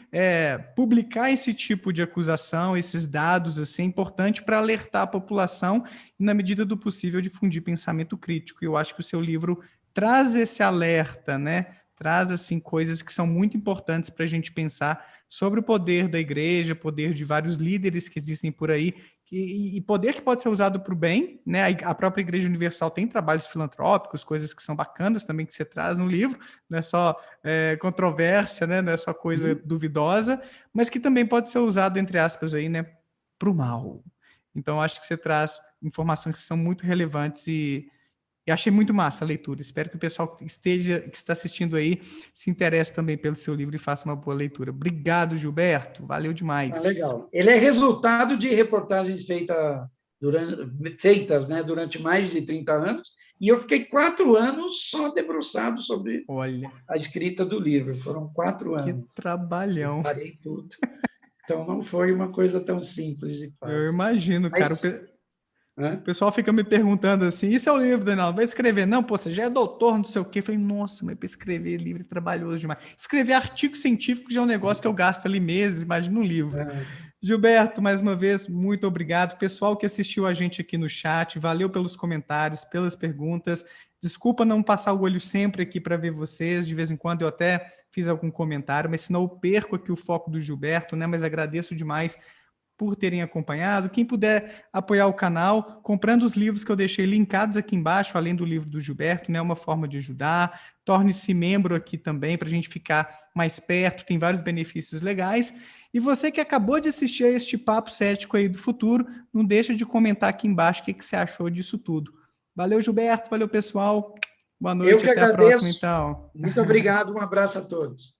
publicar esse tipo de acusação, esses dados, assim, é importante para alertar a população e, na medida do possível, difundir pensamento crítico. E eu acho que o seu livro traz esse alerta, né? Traz, assim, coisas que são muito importantes para a gente pensar sobre o poder da igreja, poder de vários líderes que existem por aí, e poder que pode ser usado para o bem, né? A própria Igreja Universal tem trabalhos filantrópicos, coisas que são bacanas também que você traz no livro, não é só controvérsia, né? Não é só coisa duvidosa, mas que também pode ser usado, entre aspas, aí, né? Para o mal. Então, acho que você traz informações que são muito relevantes e achei muito massa a leitura. Espero que o pessoal que está assistindo aí se interesse também pelo seu livro e faça uma boa leitura. Obrigado, Gilberto. Valeu demais. Legal. Ele é resultado de reportagens feitas, né, durante mais de 30 anos, e eu fiquei 4 anos só debruçado sobre a escrita do livro. Foram 4 anos. Que trabalhão. Eu parei tudo. Então, não foi uma coisa tão simples e fácil. Eu imagino, cara. O pessoal fica me perguntando assim, isso é o livro, Daniel, vai escrever? Não, pô, você já é doutor, não sei o quê. Eu falei, nossa, mas para escrever livro é trabalhoso demais. Escrever artigo científico já é um negócio que eu gasto ali meses, imagina um livro. Gilberto, mais uma vez, muito obrigado. Pessoal que assistiu a gente aqui no chat, valeu pelos comentários, pelas perguntas. Desculpa não passar o olho sempre aqui para ver vocês, de vez em quando eu até fiz algum comentário, mas senão eu perco aqui o foco do Gilberto, né? Mas agradeço demais por terem acompanhado. Quem puder apoiar o canal, comprando os livros que eu deixei linkados aqui embaixo, além do livro do Gilberto, né, uma forma de ajudar. Torne-se membro aqui também, para a gente ficar mais perto, tem vários benefícios legais. E você que acabou de assistir a este Papo Cético aí do futuro, não deixa de comentar aqui embaixo o que você achou disso tudo. Valeu, Gilberto, valeu, pessoal. Boa noite, até a próxima, então. Muito obrigado, um abraço a todos.